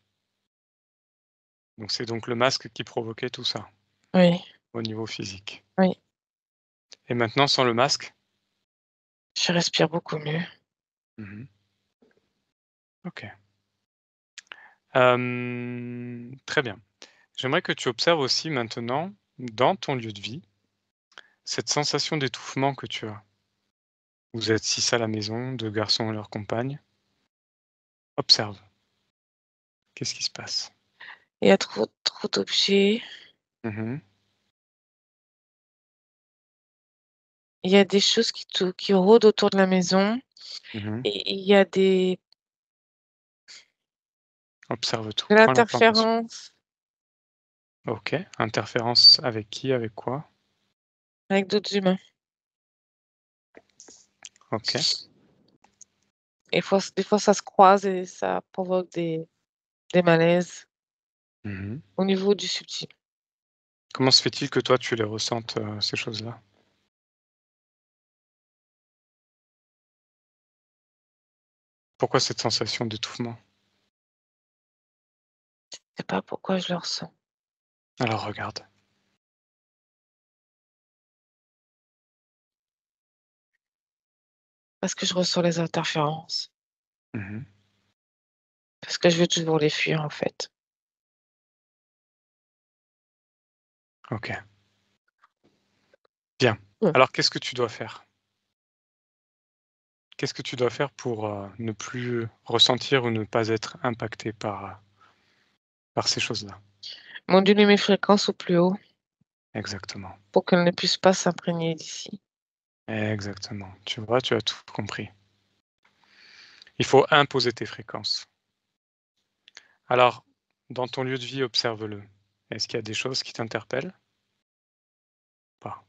Donc c'est donc le masque qui provoquait tout ça, oui, au niveau physique. oui, Et maintenant sans le masque? je respire beaucoup mieux. Mmh. OK. Très bien. J'aimerais que tu observes aussi maintenant, dans ton lieu de vie, cette sensation d'étouffement que tu as. Vous êtes 6 à la maison, 2 garçons et leur compagne. Observe. Qu'est-ce qui se passe? Il y a trop d'objets, Mmh. il y a des choses qui rôdent autour de la maison Mmh. et il y a Observe tout, de prends l'information. l'interférence OK. Interférence avec qui? Avec quoi? avec d'autres humains. OK. Des fois, ça se croise et ça provoque des malaises Mmh. au niveau du subtil. Comment se fait-il que toi tu les ressentes, ces choses-là? Pourquoi cette sensation d'étouffement? Je sais pas pourquoi je le ressens. Alors regarde. Parce que je ressens les interférences. Mmh. Parce que je veux toujours les fuir, en fait. OK. Bien. Mmh. Alors qu'est-ce que tu dois faire? Qu'est-ce que tu dois faire pour, ne plus ressentir ou ne pas être impacté par ces choses-là? Moduler mes fréquences au plus haut Exactement. pour qu'elles ne puissent pas s'imprégner d'ici. Exactement. Tu vois, tu as tout compris. Il faut imposer tes fréquences. Alors, dans ton lieu de vie, observe-le. Est-ce qu'il y a des choses qui t'interpellent? Pas.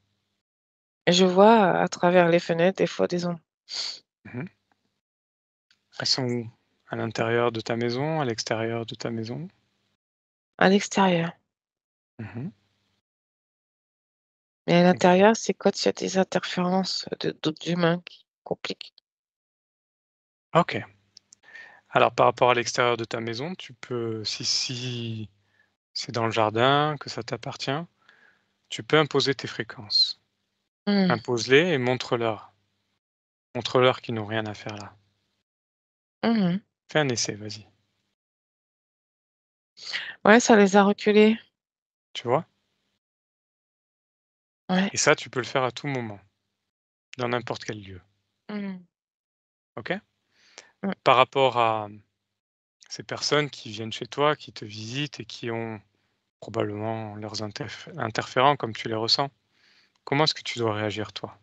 Et je vois à travers les fenêtres des fois des ombres. Mmh. Elles sont où? À l'intérieur de ta maison, à l'extérieur de ta maison? À l'extérieur. Mmh. Mais à OK. l'intérieur, c'est quand il y a des interférences d'autres humains qui compliquent. OK. Alors par rapport à l'extérieur de ta maison, tu peux si c'est dans le jardin, que ça t'appartient, tu peux imposer tes fréquences. Mmh. Impose-les et montre-leur. Montre-leur qu'ils n'ont rien à faire là. Mmh. Fais un essai, vas-y. Ouais, ça les a reculés. Tu vois? Ouais. Et ça, tu peux le faire à tout moment, dans n'importe quel lieu. Mmh. OK? Mmh. Par rapport à ces personnes qui viennent chez toi, qui te visitent et qui ont probablement leurs interférents comme tu les ressens. Comment est-ce que tu dois réagir toi?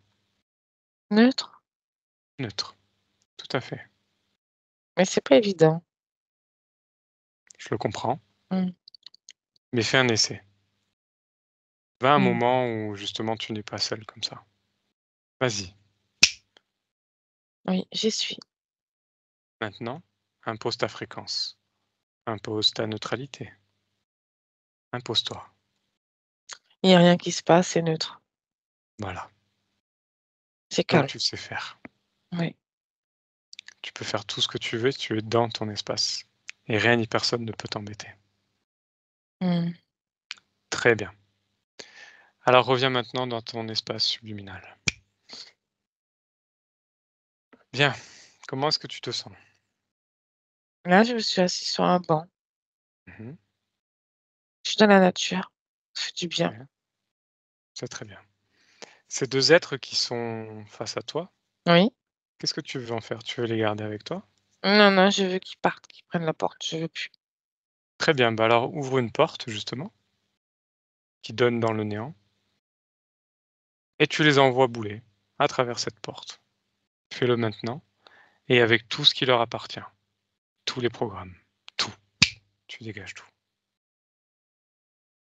Neutre? Neutre, tout à fait. Mais c'est pas évident. Je le comprends, Mmh. mais fais un essai. Va à un Mmh. moment où justement tu n'es pas seul comme ça. Vas-y, Oui, j'y suis. maintenant, impose ta fréquence, impose ta neutralité, impose-toi. Il y a rien qui se passe, c'est neutre. Voilà, C'est donc calme. tu sais faire. Oui. Tu peux faire tout ce que tu veux, tu es dans ton espace et rien ni personne ne peut t'embêter. Mmh. Très bien. Alors reviens maintenant dans ton espace subliminal. Bien, comment est-ce que tu te sens? Là, je me suis assise sur un banc. Mmh. Je suis dans la nature. Ça fait du bien. Ouais, c'est très bien. Ces 2 êtres qui sont face à toi, Oui. qu'est-ce que tu veux en faire? Tu veux les garder avec toi? Non, non, je veux qu'ils partent, qu'ils prennent la porte. Je veux plus. Très bien, bah, alors ouvre une porte justement, qui donne dans le néant et tu les envoies bouler à travers cette porte. Fais-le maintenant et avec tout ce qui leur appartient, tous les programmes, tout, tu dégages tout,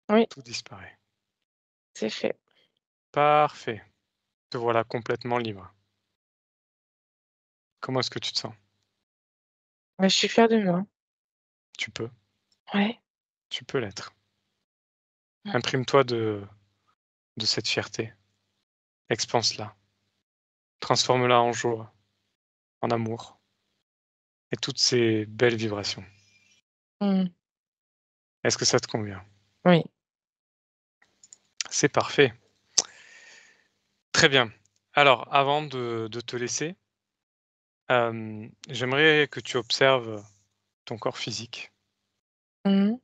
Oui, tout disparaît. c'est fait. Parfait, te voilà complètement libre. Comment est-ce que tu te sens? Mais je suis fière de moi. Tu peux, Ouais. tu peux l'être. Mmh. Imprime-toi de cette fierté, expanse-la, transforme-la en joie, en amour et toutes ces belles vibrations. Mmh. Est-ce que ça te convient? Oui. C'est parfait. Très bien. Alors, avant de te laisser, j'aimerais que tu observes ton corps physique. Mmh.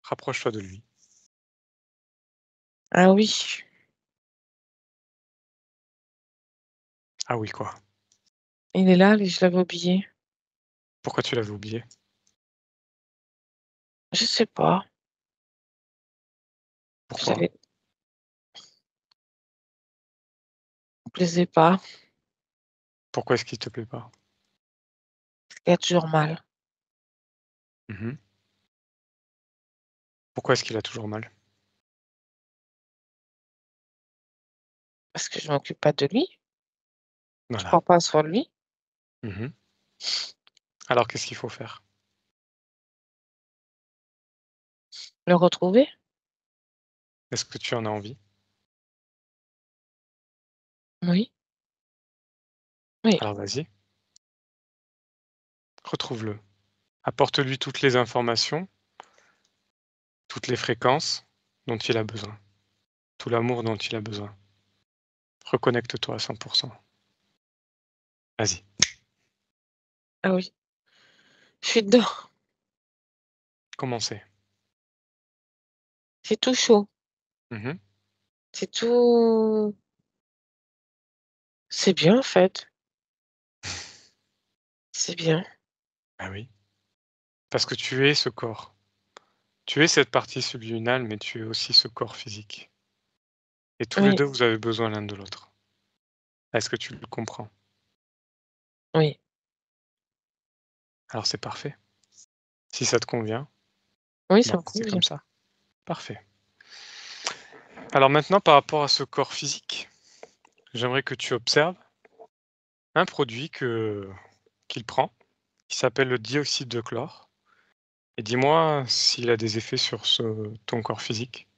Rapproche-toi de lui. Ah oui, Ah oui, quoi? il est là, lui, je l'avais oublié. Pourquoi tu l'avais oublié? Je sais pas. Je Pourquoi? l'avais il me plaisait pas. Pourquoi est-ce qu'il te plaît pas? Il a toujours mal. Mmh. Pourquoi est-ce qu'il a toujours mal? Parce que je m'occupe pas de lui. Je Voilà. prends pas soin de lui. Mmh. Alors qu'est-ce qu'il faut faire? Le retrouver? Est-ce que tu en as envie? Oui, oui. Alors vas-y, retrouve-le. Apporte-lui toutes les informations, toutes les fréquences dont il a besoin, tout l'amour dont il a besoin. Reconnecte-toi à 100. Vas-y. Ah oui, je suis dedans. Comment c'est? C'est tout chaud. Mmh. C'est tout c'est bien, en fait. C'est bien. Ah oui, parce que tu es ce corps. Tu es cette partie subliminale, mais tu es aussi ce corps physique. Et tous les Oui, 2, vous avez besoin l'un de l'autre. Est-ce que tu le comprends? oui, Alors c'est parfait. Si ça te convient, oui, bah, ça me c'est convient. comme ça. Parfait. Alors maintenant, par rapport à ce corps physique, j'aimerais que tu observes un produit que qu'il prend, qui s'appelle le dioxyde de chlore. Et dis-moi s'il a des effets sur ton corps physique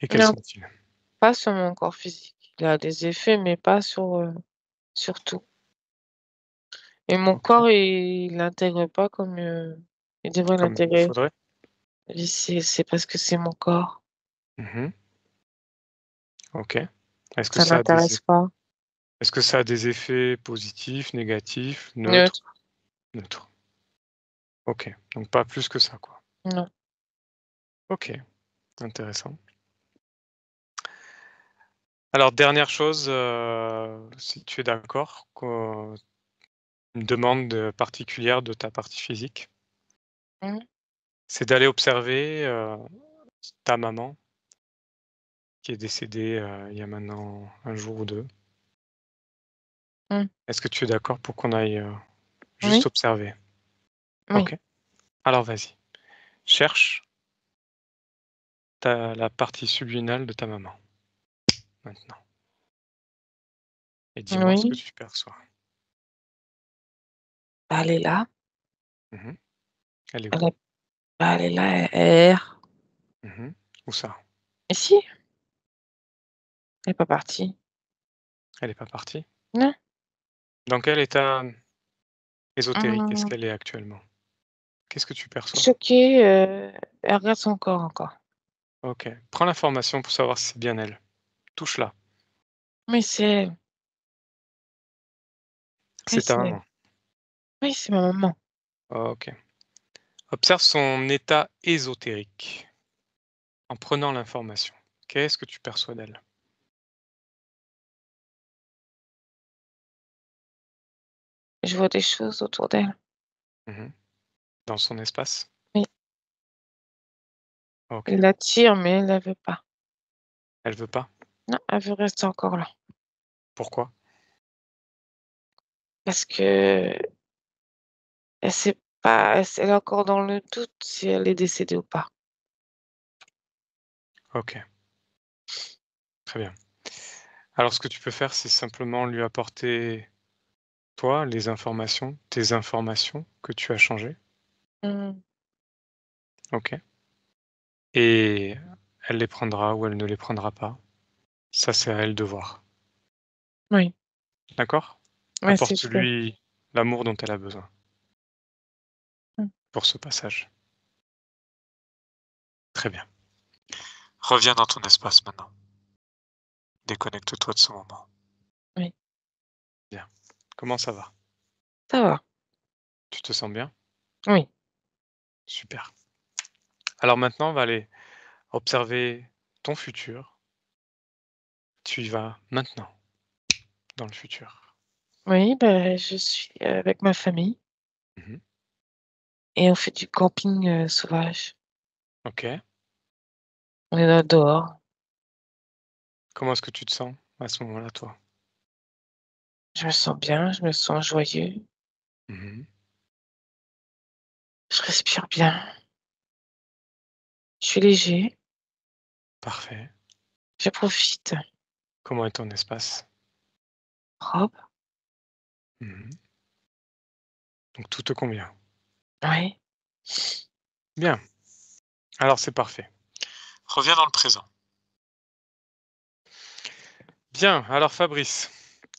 et quels Non, sont-ils? pas sur mon corps physique. Il a des effets, mais pas sur tout. Et mon Ok, corps, il l'intègre pas comme, il devrait comme il l'intégrer. faudrait. Et c'est parce que c'est mon corps. Mhm. Ok. Est-ce que Ça ça a des, l'intéresse pas. est-ce que ça a des effets positifs, négatifs, neutres? Neutre, Neutres. Ok. Donc pas plus que ça, quoi. non. Ok. Intéressant. Alors, dernière chose, si tu es d'accord, une demande particulière de ta partie physique, Mmh. c'est d'aller observer ta maman qui est décédée il y a maintenant un jour ou deux. Mmh. Est-ce que tu es d'accord pour qu'on aille juste Oui, observer? oui. Ok. Alors vas-y. Cherche la partie subliminale de ta maman maintenant. Et dis-moi ce que Oui. tu perçois. Bah, elle est là. Mhm. Elle est où? Elle est bah, elle est là, elle erre. Mhm. Où ça? Ici, elle est pas partie. Elle n'est pas partie? Non. Dans quel état ésotérique est-ce Mmh, qu'elle est actuellement? Qu'est-ce que tu perçois? choquée, elle regarde son corps encore. OK. Prends l'information pour savoir si c'est bien elle. Touche-la. Mais c'est elle. Oui, C'est ta c'est elle. maman. Oui, c'est ma maman. OK. Observe son état ésotérique en prenant l'information. Qu'est-ce que tu perçois d'elle? Je vois des choses autour d'elle. Mmh. Dans son espace? Oui, OK. il l'attire, mais elle veut pas. Elle veut pas? Non, elle veut rester encore là. Pourquoi? Parce que elle sait pas, elle est encore dans le doute si elle est décédée ou pas. OK, très bien. Alors ce que tu peux faire, c'est simplement lui apporter, toi, les informations, tes informations que tu as changées. Mmh. OK. Et elle les prendra ou elle ne les prendra pas. Ça, c'est à elle de voir. Oui, D'accord? ouais, c'est fait. Apporte-lui l'amour dont elle a besoin Mmh. pour ce passage. Très bien. Reviens dans ton espace maintenant. Déconnecte-toi de ce moment. Oui, Bien. Comment ça va? ça va. Tu te sens bien? Oui, Super. Alors maintenant, on va aller observer ton futur. Tu y vas maintenant, dans le futur. oui, bah, je suis avec ma famille Mhm. et on fait du camping, sauvage. Ok. On est là dehors. Comment est-ce que tu te sens à ce moment-là, toi? Je me sens bien, je me sens joyeux, Mhm. je respire bien, je suis léger, Parfait. je profite. Comment est ton espace? Propre, Mhm. Donc tout te convient. oui, Bien. Alors c'est parfait. Reviens dans le présent. Bien. Alors Fabrice,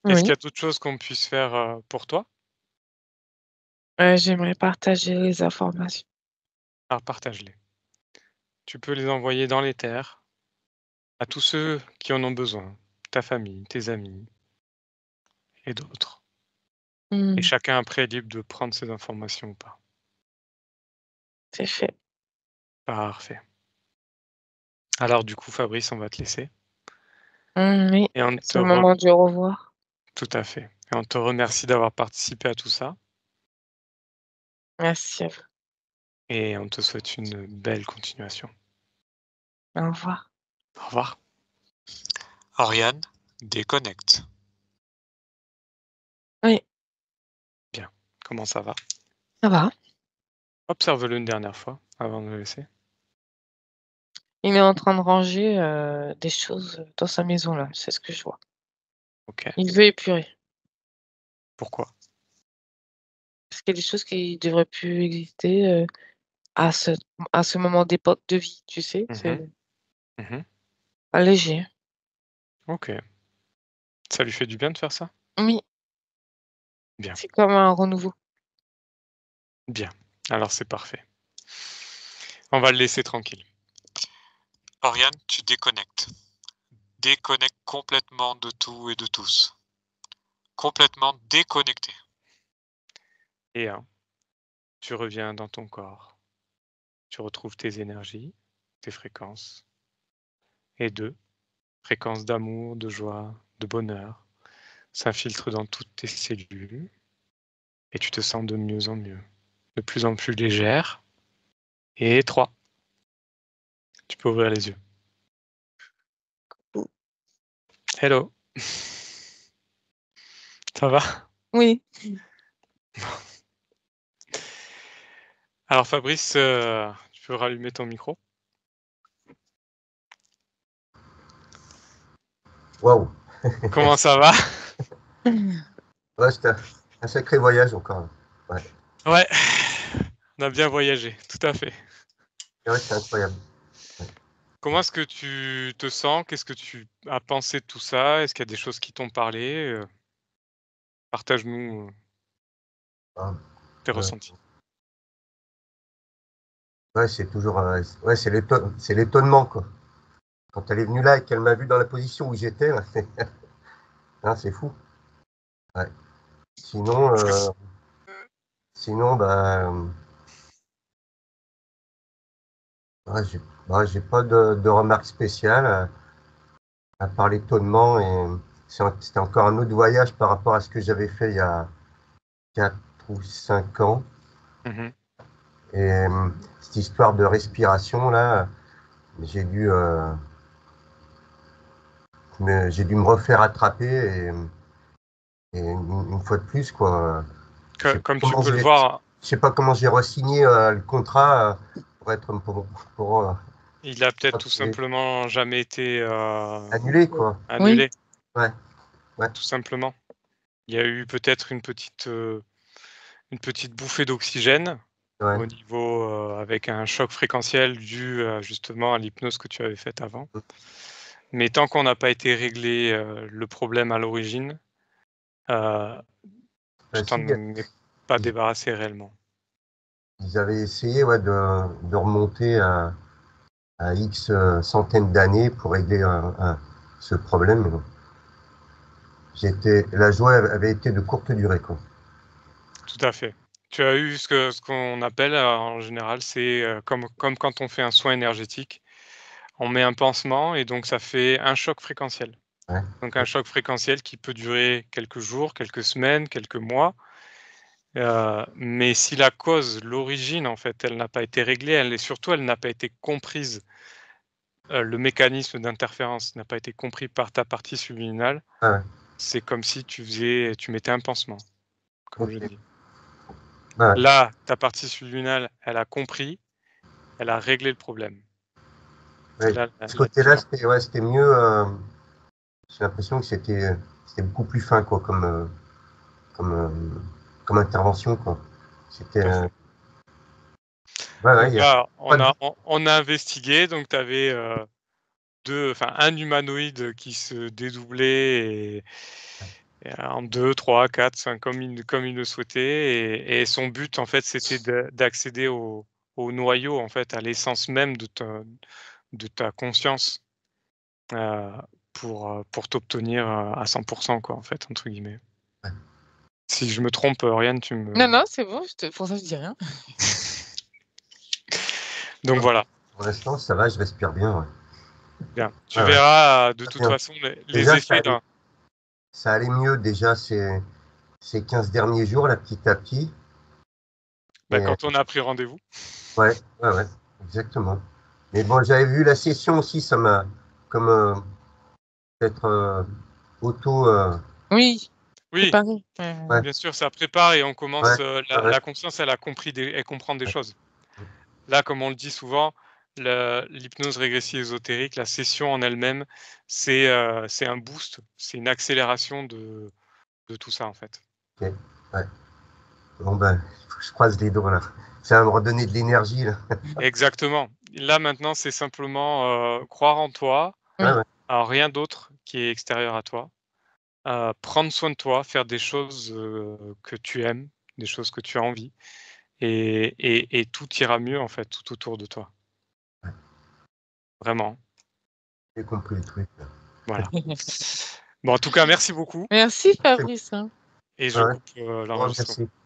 est-ce qu'il oui. y a d'autres choses qu'on puisse faire pour toi? J'aimerais partager les informations. Alors partage-les. Tu peux les envoyer dans l'éther à tous ceux qui en ont besoin, ta famille, tes amis et d'autres. Et Mmh, chacun après est libre de prendre ces informations ou pas. c'est fait. Parfait. Alors du coup, Fabrice, on va te laisser Oui, et on c'est te le re moment du au revoir. tout à fait et on te remercie d'avoir participé à tout ça Merci à vous. et on te souhaite une belle continuation. Au revoir. Au revoir. Oriane, déconnecte. Oui, Bien. Comment ça va? ça va. Observe-le une dernière fois avant de le laisser. Il est en train de ranger, des choses dans sa maison là, c'est ce que je vois. OK. Il veut épurer. Pourquoi? Parce qu'il y a des choses qui devraient plus exister à ce moment d'époque de vie, tu sais. C'est léger. Ok. Ça lui fait du bien de faire ça? Oui, Bien, c'est comme un renouveau. bien. Alors c'est parfait. On va le laisser tranquille. Oriane, tu déconnectes. Déconnecte complètement de tout et de tous. Complètement déconnecté. Et tu reviens dans ton corps. Tu retrouves tes énergies, tes fréquences. Et 2, fréquences d'amour, de joie, de bonheur, s'infiltrent dans toutes tes cellules. Et tu te sens de mieux en mieux. De plus en plus légère. Et 3, tu peux ouvrir les yeux. Hello. Ça va? Oui. Alors Fabrice, tu peux rallumer ton micro? Waouh! Comment ça va? Ouais, c'était un sacré voyage encore. Ouais, Ouais, on a bien voyagé, tout à fait. ouais, c'était incroyable. Comment est-ce que tu te sens? Qu'est-ce que tu as pensé de tout ça? Est-ce qu'il y a des choses qui t'ont parlé? Partage-nous Ah, tes ouais, ressentis. ouais, c'est toujours, ouais, c'est l'étonnement, quoi. Quand elle est venue là et qu'elle m'a vu dans la position où j'étais, là, hein, c'est fou. Ouais. Sinon, Est-ce que sinon, bah, j'ai pas de remarques spéciales, à part l'étonnement, et c'était encore un autre voyage par rapport à ce que j'avais fait il y a 4 ou 5 ans. Mmh. Et cette histoire de respiration là, j'ai dû, j'ai dû me refaire attraper, et une fois de plus, quoi. Je sais pas Comme tu comment peux le voir, je sais pas comment j'ai re-signé le contrat, pour être pour il a peut-être tout retrouver simplement jamais été, annulé, quoi. Oui. annulé, Ouais, ouais, tout simplement. Il y a eu peut-être une petite bouffée d'oxygène ouais. au niveau, avec un choc fréquentiel dû, justement à l'hypnose que tu avais faite avant. Mais tant qu'on n'a pas été réglé, le problème à l'origine, heu, tu Bah, si, t'en es pas ils débarrassé réellement. ils avaient essayé, ouais, de remonter à X centaines d'années pour régler ce problème, mais bon, la joie avait été de courte durée, quoi. Tout à fait. Tu as eu ce qu'on appelle, en général, c'est, comme quand on fait un soin énergétique, on met un pansement et donc ça fait un choc fréquentiel. Ouais, Donc un choc fréquentiel qui peut durer quelques jours, quelques semaines, quelques mois, mais si la cause, l'origine, en fait, elle n'a pas été réglée, elle n'a pas été comprise, le mécanisme d'interférence n'a pas été compris par ta partie subliminale, ouais, c'est comme si tu mettais un pansement, comme je ok. dis. Ouais, Là, ta partie subliminale, elle a compris, elle a réglé le problème. C'est ouais. là Ce la côté-là, différence. c'était, ouais, c'était mieux. J'ai l'impression que c'était beaucoup plus fin, quoi, comme, comme intervention, quoi. C'était, Tout à fait. ouais, ouais, il Donc y a là, pas de, on a investigué, donc tu avais, un humanoïde qui se dédoublait et en 2, 3, 4, 5 comme il le souhaitait et son but, en fait, c'était d'accéder au noyau, en fait, à l'essence même de ta conscience, heu, pour t'obtenir, à 100 quoi, en fait, entre guillemets. ouais. Si je me trompe, Oriane, Non, non, c'est bon, pour ça, je dis rien. donc voilà, Pour l'instant, ça va, je respire bien, ouais. bien. Tu Ouais, ouais, verras, de très toute bien. façon, les Déjà, effets d'un ça allait mieux, déjà, ces 15 derniers jours, là, petit à petit. Et, quand on a pris rendez-vous. ouais, ouais, ouais, exactement. Mais bon, j'avais vu la session aussi, ça m'a, comme, peut-être, auto, Oui, Oui, préparé. ouais, bien sûr, ça prépare et on ouais, commence, ouais, la conscience, elle comprend des ouais, choses. Là, comme on le dit souvent, l'hypnose régressive ésotérique, la session en elle-même, c'est un boost, c'est une accélération de tout ça, en fait. ok, ouais. Bon ben, je croise les doigts là. Ça va me redonner de l'énergie là. Exactement. Là, maintenant, c'est simplement croire en toi, Oui. Ouais, ouais. rien d'autre qui est extérieur à toi. Prendre soin de toi, faire des choses que tu aimes, des choses que tu as envie, et tout ira mieux, en fait, tout autour de toi. Vraiment, J'ai compris le truc. Là. voilà. Bon, en tout cas, merci beaucoup, Merci Fabrice. Hein. et je Ouais. coupe Bon, l'enregistrement. merci.